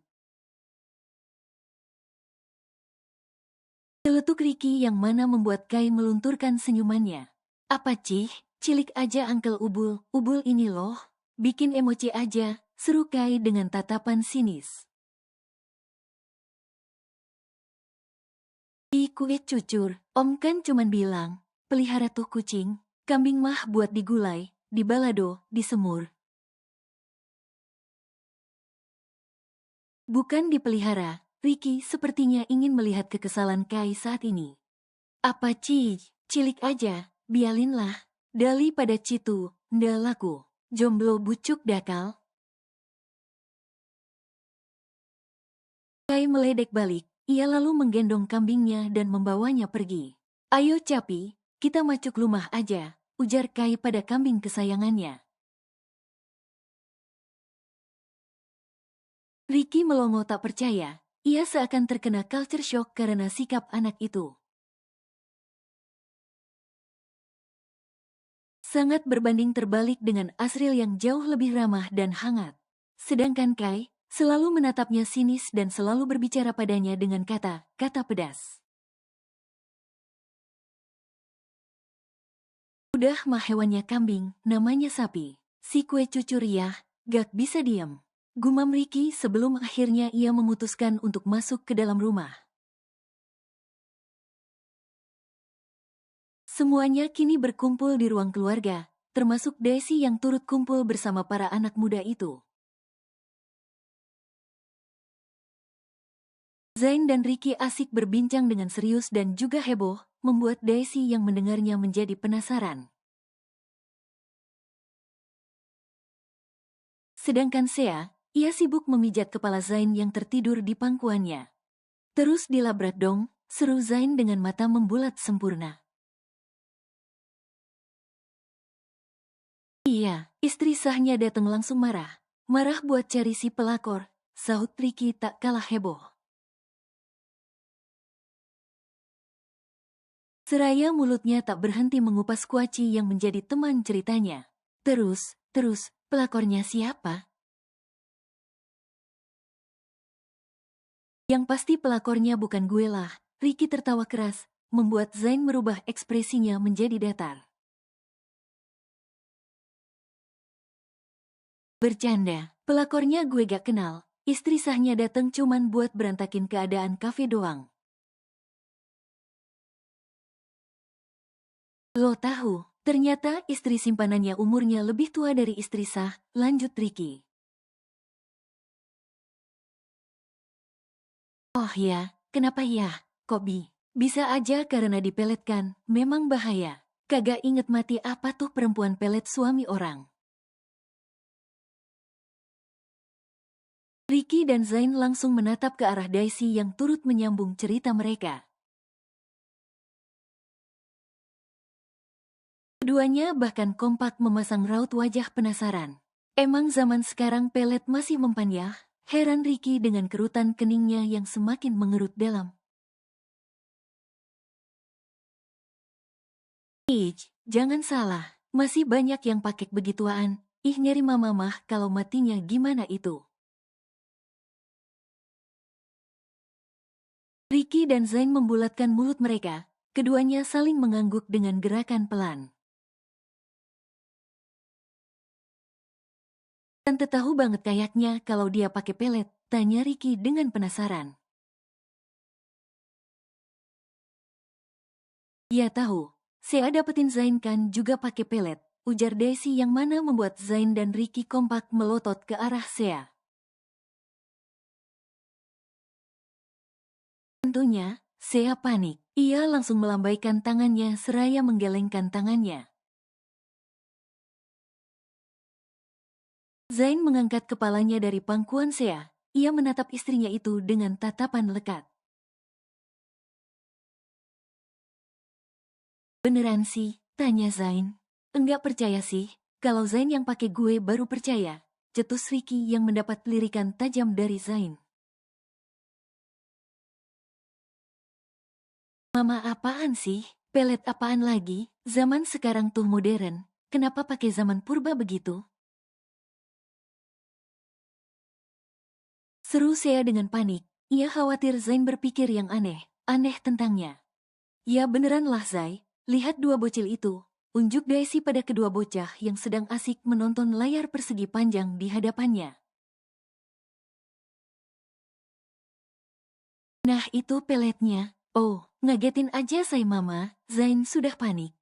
Celetuk Ricky yang mana membuat Kai melunturkan senyumannya. Apa Cih? Cilik aja Uncle Ubul, Ubul ini loh. Bikin emoji aja, seru Kai dengan tatapan sinis. Kuit cucur, Om kan cuman bilang, pelihara tuh kucing, kambing mah buat digulai, dibalado, disemur. Bukan dipelihara, Ricky sepertinya ingin melihat kekesalan Kai saat ini. Apa Cih? Cilik aja, biarinlah. Dali pada citu, nda laku. Jomblo bucuk dakal. Kai meledek balik, ia lalu menggendong kambingnya dan membawanya pergi. Ayo Capi, kita macuk lumah aja, ujar Kai pada kambing kesayangannya. Ricky melongo tak percaya, ia seakan terkena culture shock karena sikap anak itu. Sangat berbanding terbalik dengan Asril yang jauh lebih ramah dan hangat. Sedangkan Kai selalu menatapnya sinis dan selalu berbicara padanya dengan kata-kata pedas. Udah mah hewannya kambing, namanya sapi. Si kue cucur ya, gak bisa diam. Gumam Ricky sebelum akhirnya ia memutuskan untuk masuk ke dalam rumah. Semuanya kini berkumpul di ruang keluarga, termasuk Daisy yang turut kumpul bersama para anak muda itu. Zain dan Ricky asik berbincang dengan serius dan juga heboh, membuat Daisy yang mendengarnya menjadi penasaran. Sedangkan Sea, ia sibuk memijat kepala Zain yang tertidur di pangkuannya. Terus dilabrak dong, seru Zain dengan mata membulat sempurna. Iya, istri sahnya datang langsung marah. Marah buat cari si pelakor, sahut Ricky tak kalah heboh. Seraya mulutnya tak berhenti mengupas kuaci yang menjadi teman ceritanya. Terus, pelakornya siapa? Yang pasti pelakornya bukan gue lah. Ricky tertawa keras, membuat Zain merubah ekspresinya menjadi datar. Bercanda, pelakornya gue gak kenal. Istri sahnya datang cuman buat berantakin keadaan kafe doang. Lo tahu, ternyata istri simpanannya umurnya lebih tua dari istri sah, lanjut Ricky. Oh ya, kenapa ya, Kobi? Bisa aja karena dipeletkan, memang bahaya. Kagak inget mati apa tuh perempuan pelet suami orang. Ricky dan Zain langsung menatap ke arah Daisy yang turut menyambung cerita mereka. Keduanya bahkan kompak memasang raut wajah penasaran. Emang zaman sekarang pelet masih mempan ya? Heran Ricky dengan kerutan keningnya yang semakin mengerut dalam. Jangan salah, masih banyak yang pakai begituan. Ih nyari mama kalau matinya gimana itu? Ricky dan Zain membulatkan mulut mereka, keduanya saling mengangguk dengan gerakan pelan. Tante tahu banget kayaknya kalau dia pakai pelet, tanya Ricky dengan penasaran. Ia tahu, Sea dapetin Zain kan juga pakai pelet, ujar Daisy yang mana membuat Zain dan Ricky kompak melotot ke arah Sea. Tentunya, Sea panik. Ia langsung melambaikan tangannya seraya menggelengkan tangannya. Zain mengangkat kepalanya dari pangkuan Sea. Ia menatap istrinya itu dengan tatapan lekat. Beneran sih? Tanya Zain. Enggak percaya sih, kalau Zain yang pakai gue baru percaya. Cetus Ricky yang mendapat lirikan tajam dari Zain. Mama apaan sih? Pelet apaan lagi? Zaman sekarang tuh modern. Kenapa pakai zaman purba begitu? Seru Sea dengan panik. Ia khawatir Zain berpikir yang aneh tentangnya. Ya beneranlah Zai, lihat dua bocil itu. Unjuk Daisy pada kedua bocah yang sedang asik menonton layar persegi panjang di hadapannya. Nah itu peletnya. Oh, ngagetin aja saya mama, Zain sudah panik.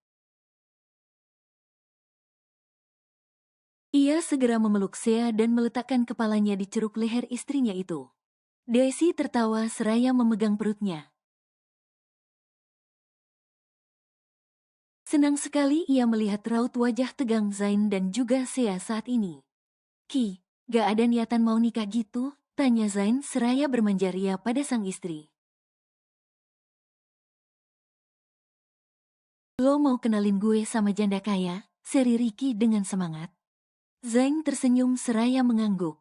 Ia segera memeluk Sea dan meletakkan kepalanya di ceruk leher istrinya itu. Daisy tertawa seraya memegang perutnya. Senang sekali ia melihat raut wajah tegang Zain dan juga Sea saat ini. Ki, gak ada niatan mau nikah gitu? Tanya Zain seraya bermanja ria pada sang istri. Lo mau kenalin gue sama janda kaya? Seri Ricky dengan semangat. Zain tersenyum seraya mengangguk.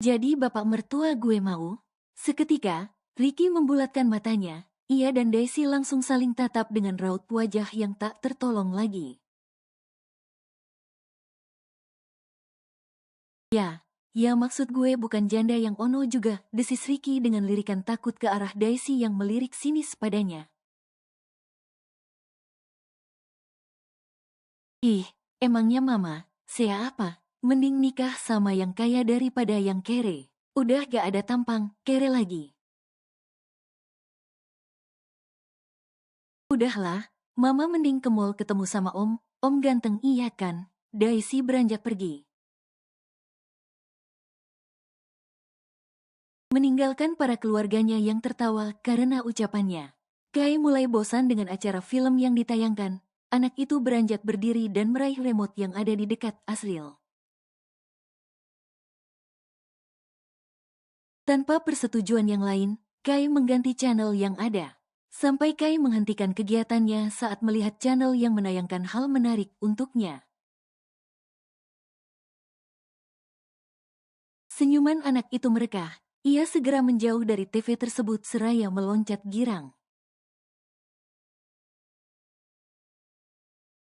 Jadi bapak mertua gue mau? Seketika, Ricky membulatkan matanya. Ia dan Daisy langsung saling tatap dengan raut wajah yang tak tertolong lagi. Ya maksud gue bukan janda yang ono juga, desis Ricky dengan lirikan takut ke arah Daisy yang melirik sinis padanya. Ih, emangnya mama, Sea apa? Mending nikah sama yang kaya daripada yang kere. Udah gak ada tampang, kere lagi. Udahlah, mama mending ke mall ketemu sama om ganteng iya kan? Daisy beranjak pergi. Meninggalkan para keluarganya yang tertawa karena ucapannya. Kai mulai bosan dengan acara film yang ditayangkan. Anak itu beranjak berdiri dan meraih remote yang ada di dekat Asriel. Tanpa persetujuan yang lain, Kai mengganti channel yang ada. Sampai Kai menghentikan kegiatannya saat melihat channel yang menayangkan hal menarik untuknya. Senyuman anak itu merekah. Ia segera menjauh dari TV tersebut seraya meloncat girang.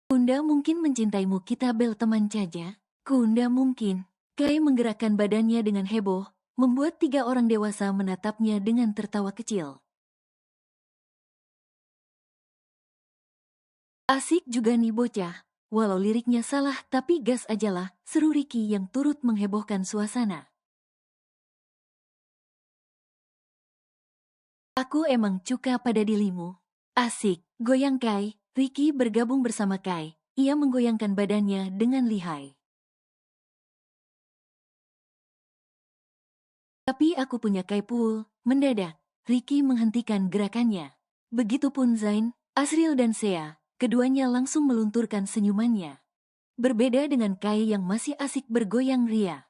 Kunda mungkin mencintaimu, kita bel teman saja. Kunda mungkin. Kai menggerakkan badannya dengan heboh, membuat 3 orang dewasa menatapnya dengan tertawa kecil. Asik juga nih bocah. Walau liriknya salah tapi gas ajalah, seru Ricky yang turut menghebohkan suasana. Aku emang suka pada dirimu. Asik, goyang Kai. Ricky bergabung bersama Kai. Ia menggoyangkan badannya dengan lihai. Tapi aku punya Kai Pool. Mendadak, Ricky menghentikan gerakannya. Begitupun Zain, Asriel dan Sea. Keduanya langsung melunturkan senyumannya. Berbeda dengan Kai yang masih asik bergoyang ria.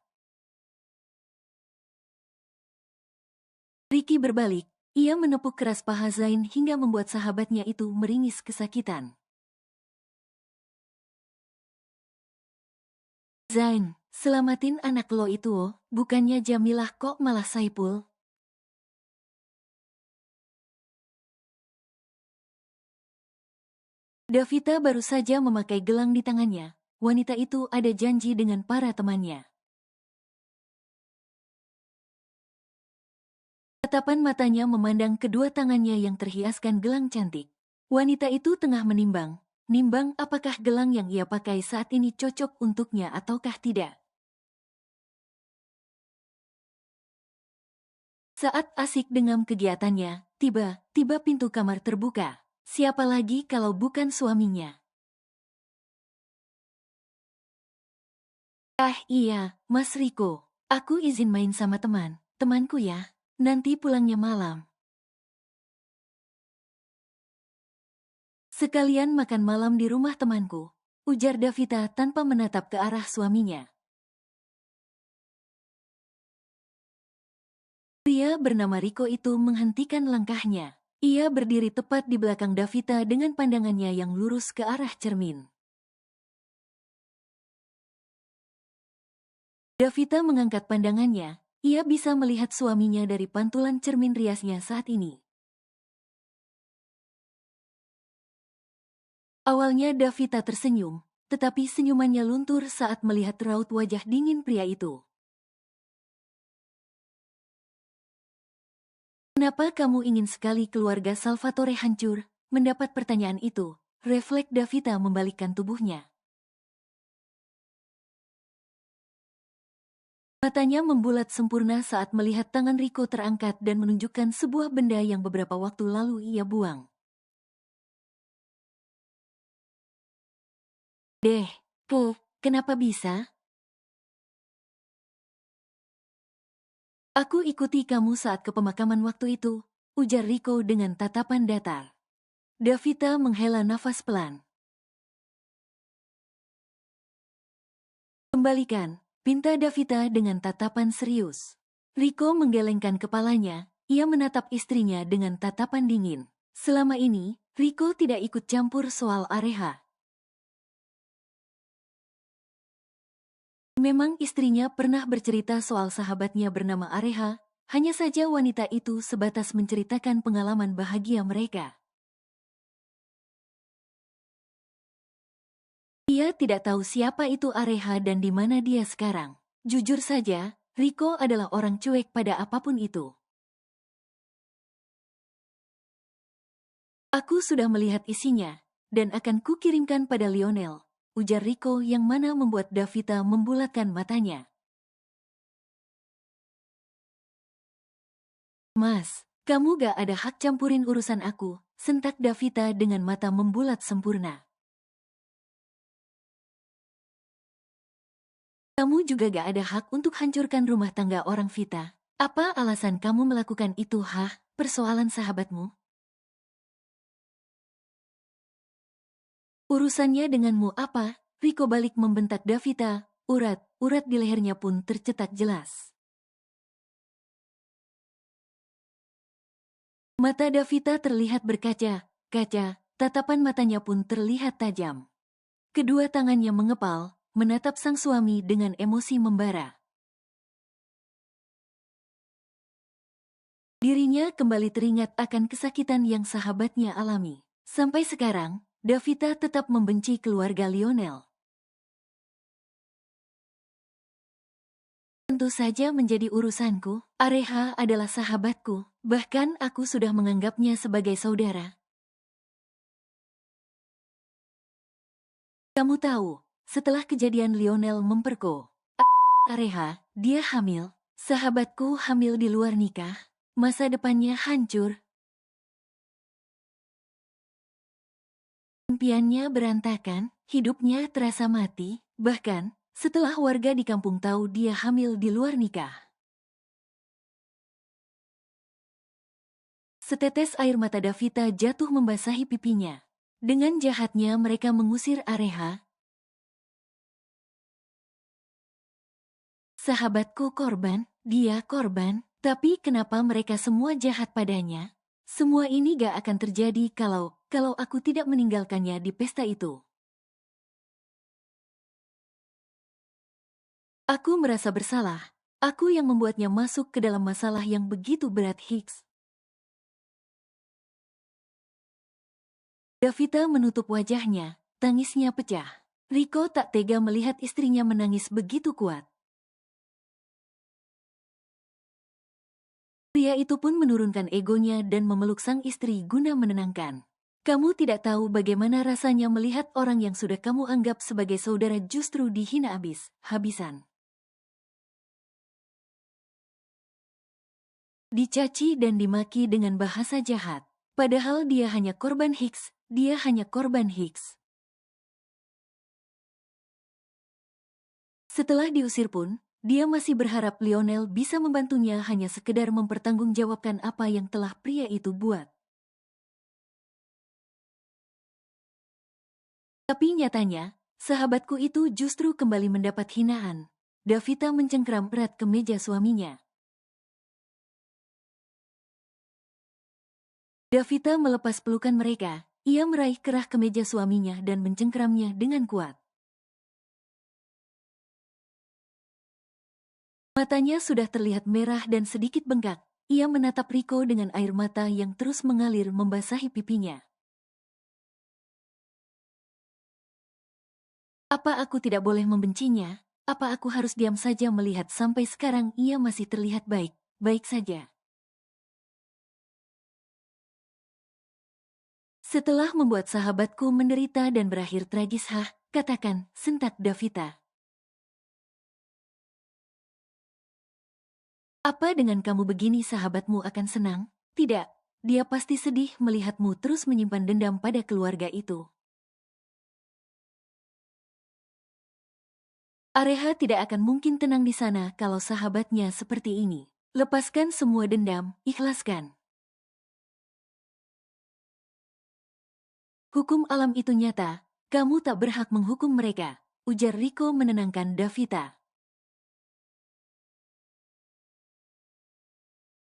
Ricky berbalik. Ia menepuk keras paha Zain hingga membuat sahabatnya itu meringis kesakitan. Zain, selamatin anak lo itu oh, bukannya Jamilah kok malah Saipul. Davita baru saja memakai gelang di tangannya. Wanita itu ada janji dengan para temannya. Tatapan matanya memandang kedua tangannya yang terhiaskan gelang cantik. Wanita itu tengah nimbang apakah gelang yang ia pakai saat ini cocok untuknya ataukah tidak. Saat asik dengan kegiatannya, tiba-tiba pintu kamar terbuka. Siapa lagi kalau bukan suaminya? Ah iya, Mas Riko. Aku izin main sama temanku ya. Nanti pulangnya malam. Sekalian makan malam di rumah temanku, ujar Davita tanpa menatap ke arah suaminya. Pria bernama Riko itu menghentikan langkahnya. Ia berdiri tepat di belakang Davita dengan pandangannya yang lurus ke arah cermin. Davita mengangkat pandangannya. Ia bisa melihat suaminya dari pantulan cermin riasnya saat ini. Awalnya Davita tersenyum, tetapi senyumannya luntur saat melihat raut wajah dingin pria itu. Kenapa kamu ingin sekali keluarga Salvatore hancur? Mendapat pertanyaan itu, refleks Davita membalikkan tubuhnya. Matanya membulat sempurna saat melihat tangan Rico terangkat dan menunjukkan sebuah benda yang beberapa waktu lalu ia buang. Kenapa bisa? Aku ikuti kamu saat ke pemakaman waktu itu, ujar Rico dengan tatapan datar. Davita menghela nafas pelan. Kembalikan, pinta Davita dengan tatapan serius. Rico menggelengkan kepalanya, ia menatap istrinya dengan tatapan dingin. Selama ini, Rico tidak ikut campur soal Areha. Memang istrinya pernah bercerita soal sahabatnya bernama Areha, hanya saja wanita itu sebatas menceritakan pengalaman bahagia mereka. Ia tidak tahu siapa itu Areha dan di mana dia sekarang. Jujur saja, Rico adalah orang cuek pada apapun itu. Aku sudah melihat isinya, dan akan kukirimkan pada Lionel, ujar Rico yang mana membuat Davita membulatkan matanya. Mas, kamu gak ada hak campurin urusan aku, sentak Davita dengan mata membulat sempurna. Kamu juga gak ada hak untuk hancurkan rumah tangga orang Vita. Apa alasan kamu melakukan itu, persoalan sahabatmu? Urusannya denganmu apa? Rico balik membentak Davita, urat di lehernya pun tercetak jelas. Mata Davita terlihat berkaca, tatapan matanya pun terlihat tajam. Kedua tangannya mengepal, menatap sang suami dengan emosi membara. Dirinya kembali teringat akan kesakitan yang sahabatnya alami. Sampai sekarang, Davita tetap membenci keluarga Lionel. Tentu saja menjadi urusanku, Areha adalah sahabatku, bahkan aku sudah menganggapnya sebagai saudara. Kamu tahu, setelah kejadian Lionel memperkosa Areha, dia hamil, sahabatku hamil di luar nikah, masa depannya hancur. Impiannya berantakan, hidupnya terasa mati, bahkan setelah warga di kampung tahu dia hamil di luar nikah. Setetes air mata Davita jatuh membasahi pipinya. Dengan jahatnya mereka mengusir Areha. Sahabatku korban, dia korban, tapi kenapa mereka semua jahat padanya? Semua ini gak akan terjadi kalau aku tidak meninggalkannya di pesta itu. Aku merasa bersalah. Aku yang membuatnya masuk ke dalam masalah yang begitu berat, Hicks. Davita menutup wajahnya, tangisnya pecah. Rico tak tega melihat istrinya menangis begitu kuat. Pria itu pun menurunkan egonya dan memeluk sang istri guna menenangkan. Kamu tidak tahu bagaimana rasanya melihat orang yang sudah kamu anggap sebagai saudara justru dihina habis-habisan. Dicaci dan dimaki dengan bahasa jahat. Padahal dia hanya korban Hicks, dia hanya korban Hicks. Setelah diusir pun, dia masih berharap Lionel bisa membantunya hanya sekedar mempertanggungjawabkan apa yang telah pria itu buat. Tapi nyatanya, sahabatku itu justru kembali mendapat hinaan. Davita mencengkeram erat ke meja suaminya. Davita melepas pelukan mereka, ia meraih kerah ke meja suaminya dan mencengkeramnya dengan kuat. Matanya sudah terlihat merah dan sedikit bengkak, ia menatap Rico dengan air mata yang terus mengalir membasahi pipinya. Apa aku tidak boleh membencinya? Apa aku harus diam saja melihat sampai sekarang ia masih terlihat baik saja? Setelah membuat sahabatku menderita dan berakhir tragis, katakan, sentak Davita. Apa dengan kamu begini sahabatmu akan senang? Tidak, dia pasti sedih melihatmu terus menyimpan dendam pada keluarga itu. Areha tidak akan mungkin tenang di sana kalau sahabatnya seperti ini. Lepaskan semua dendam, ikhlaskan. Hukum alam itu nyata, kamu tak berhak menghukum mereka, ujar Riko menenangkan Davita.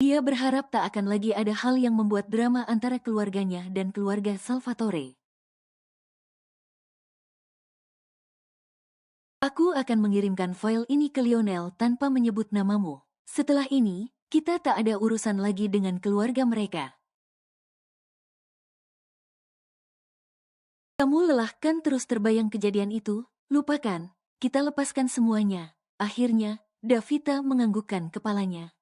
Dia berharap tak akan lagi ada hal yang membuat drama antara keluarganya dan keluarga Salvatore. Aku akan mengirimkan file ini ke Lionel tanpa menyebut namamu. Setelah ini, kita tak ada urusan lagi dengan keluarga mereka. Kamu lelah kan terus terbayang kejadian itu? Lupakan, kita lepaskan semuanya. Akhirnya, Davita menganggukkan kepalanya.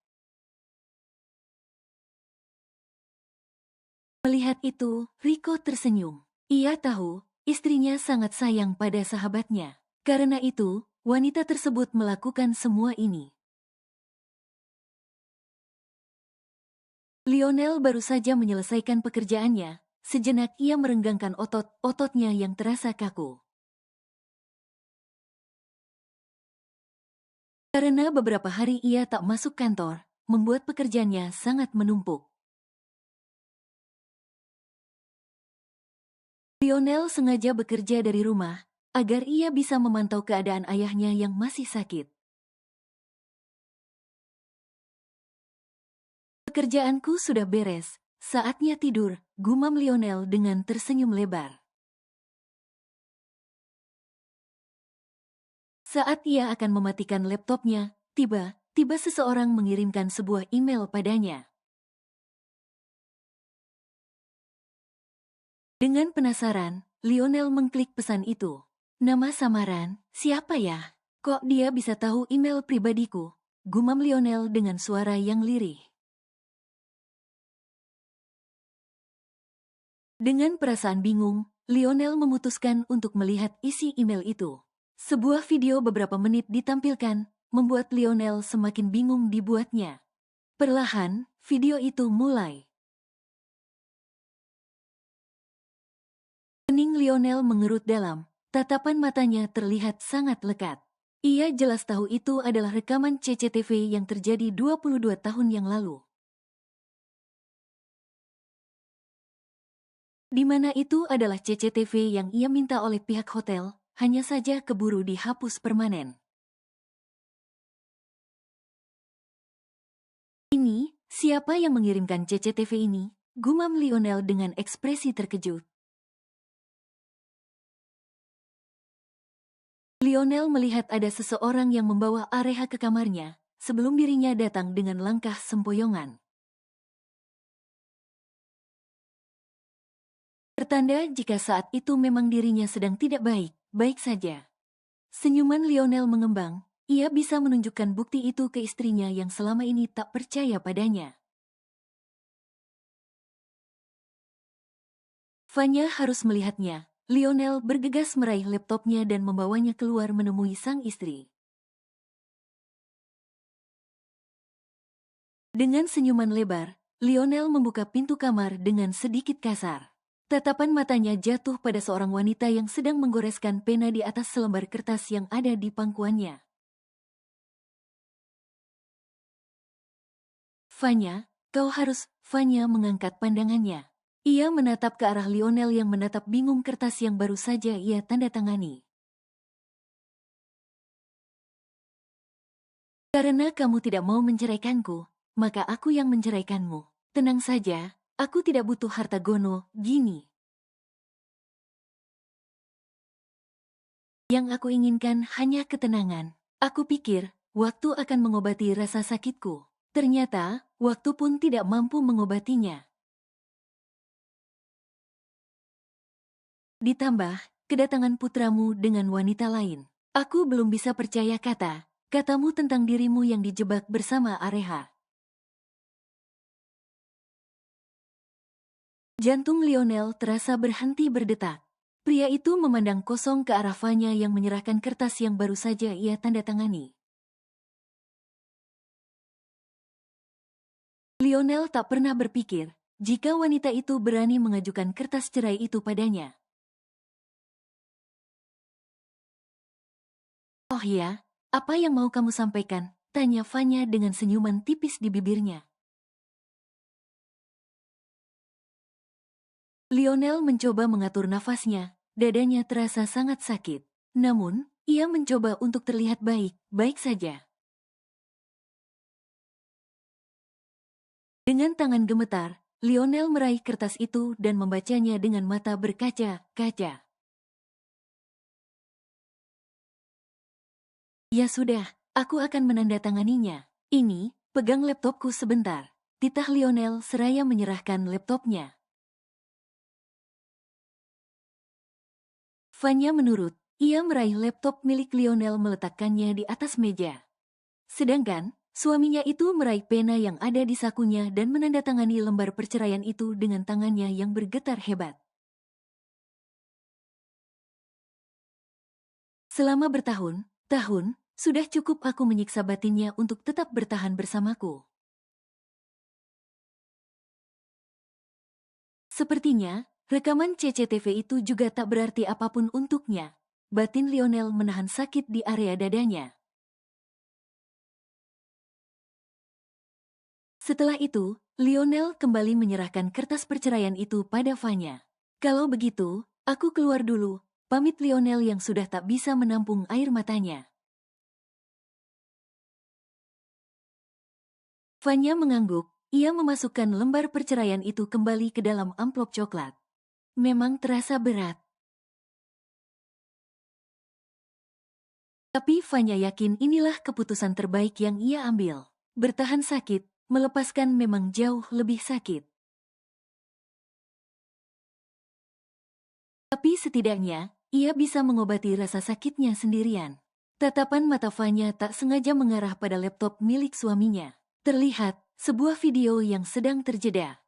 Melihat itu, Riko tersenyum. Ia tahu, istrinya sangat sayang pada sahabatnya. Karena itu, wanita tersebut melakukan semua ini. Lionel baru saja menyelesaikan pekerjaannya. Sejenak ia merenggangkan ototnya yang terasa kaku. Karena beberapa hari ia tak masuk kantor, membuat pekerjaannya sangat menumpuk. Lionel sengaja bekerja dari rumah, agar ia bisa memantau keadaan ayahnya yang masih sakit. Pekerjaanku sudah beres, saatnya tidur, gumam Lionel dengan tersenyum lebar. Saat ia akan mematikan laptopnya, tiba-tiba seseorang mengirimkan sebuah email padanya. Dengan penasaran, Lionel mengklik pesan itu. Nama samaran, siapa ya? Kok dia bisa tahu email pribadiku? Gumam Lionel dengan suara yang lirih. Dengan perasaan bingung, Lionel memutuskan untuk melihat isi email itu. Sebuah video beberapa menit ditampilkan, membuat Lionel semakin bingung dibuatnya. Perlahan, video itu mulai. Kening Lionel mengerut dalam, tatapan matanya terlihat sangat lekat. Ia jelas tahu itu adalah rekaman CCTV yang terjadi 22 tahun yang lalu. Di mana itu adalah CCTV yang ia minta oleh pihak hotel, hanya saja keburu dihapus permanen. Ini, siapa yang mengirimkan CCTV ini? Gumam Lionel dengan ekspresi terkejut. Lionel melihat ada seseorang yang membawa Areha ke kamarnya, sebelum dirinya datang dengan langkah sempoyongan. Pertanda jika saat itu memang dirinya sedang tidak baik saja. Senyuman Lionel mengembang, ia bisa menunjukkan bukti itu ke istrinya yang selama ini tak percaya padanya. Vanya harus melihatnya. Lionel bergegas meraih laptopnya dan membawanya keluar menemui sang istri. Dengan senyuman lebar, Lionel membuka pintu kamar dengan sedikit kasar. Tatapan matanya jatuh pada seorang wanita yang sedang menggoreskan pena di atas selembar kertas yang ada di pangkuannya. Vanya, kau harus. Vanya mengangkat pandangannya. Ia menatap ke arah Lionel yang menatap bingung kertas yang baru saja ia tanda tangani. Karena kamu tidak mau menceraikanku, maka aku yang menceraikanmu. Tenang saja, aku tidak butuh harta gono gini. Yang aku inginkan hanya ketenangan. Aku pikir, waktu akan mengobati rasa sakitku. Ternyata, waktu pun tidak mampu mengobatinya. Ditambah, kedatangan putramu dengan wanita lain. Aku belum bisa percaya katamu tentang dirimu yang dijebak bersama Areha. Jantung Lionel terasa berhenti berdetak. Pria itu memandang kosong ke arah Vanya yang menyerahkan kertas yang baru saja ia tanda tangani. Lionel tak pernah berpikir jika wanita itu berani mengajukan kertas cerai itu padanya. Oh ya, apa yang mau kamu sampaikan? Tanya Vanya dengan senyuman tipis di bibirnya. Lionel mencoba mengatur nafasnya, dadanya terasa sangat sakit. Namun, ia mencoba untuk terlihat baik saja. Dengan tangan gemetar, Lionel meraih kertas itu dan membacanya dengan mata berkaca-kaca. Ya sudah, aku akan menandatanganinya. Ini, pegang laptopku sebentar. Titah Lionel seraya menyerahkan laptopnya. Vanya menurut, ia meraih laptop milik Lionel meletakkannya di atas meja. Sedangkan, suaminya itu meraih pena yang ada di sakunya dan menandatangani lembar perceraian itu dengan tangannya yang bergetar hebat. Selama bertahun-tahun, sudah cukup aku menyiksa batinnya untuk tetap bertahan bersamaku. Sepertinya, rekaman CCTV itu juga tak berarti apapun untuknya. Batin Lionel menahan sakit di area dadanya. Setelah itu, Lionel kembali menyerahkan kertas perceraian itu pada Vanya. Kalau begitu, aku keluar dulu, pamit Lionel yang sudah tak bisa menampung air matanya. Vanya mengangguk, ia memasukkan lembar perceraian itu kembali ke dalam amplop coklat. Memang terasa berat. Tapi Vanya yakin inilah keputusan terbaik yang ia ambil. Bertahan sakit, melepaskan memang jauh lebih sakit. Tapi setidaknya, ia bisa mengobati rasa sakitnya sendirian. Tatapan mata Vanya tak sengaja mengarah pada laptop milik suaminya. Terlihat, sebuah video yang sedang terjeda.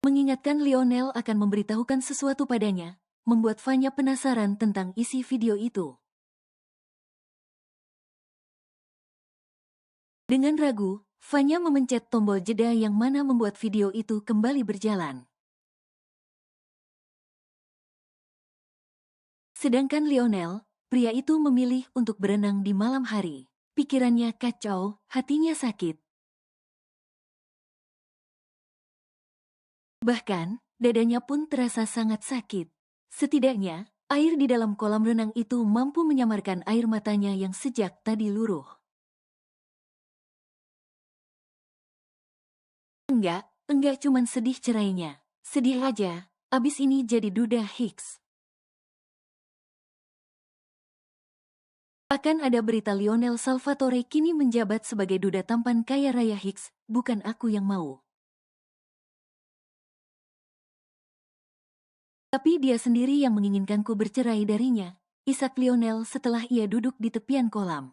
Mengingatkan Lionel akan memberitahukan sesuatu padanya, membuat Vanya penasaran tentang isi video itu. Dengan ragu, Vanya memencet tombol jeda yang mana membuat video itu kembali berjalan. Sedangkan Lionel, pria itu memilih untuk berenang di malam hari. Pikirannya kacau, hatinya sakit. Bahkan, dadanya pun terasa sangat sakit. Setidaknya, air di dalam kolam renang itu mampu menyamarkan air matanya yang sejak tadi luruh. Enggak cuman sedih cerainya. Sedih aja, abis ini jadi duda Hicks. Akan ada berita Lionel Salvatore kini menjabat sebagai duda tampan kaya raya Hicks, bukan aku yang mau. Tapi dia sendiri yang menginginkanku bercerai darinya, isak Lionel setelah ia duduk di tepian kolam.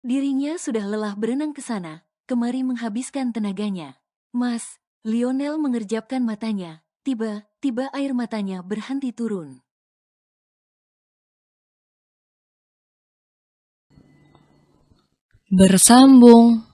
Dirinya sudah lelah berenang ke sana, kemari menghabiskan tenaganya. Mas, Lionel mengerjapkan matanya, tiba-tiba air matanya berhenti turun. Bersambung.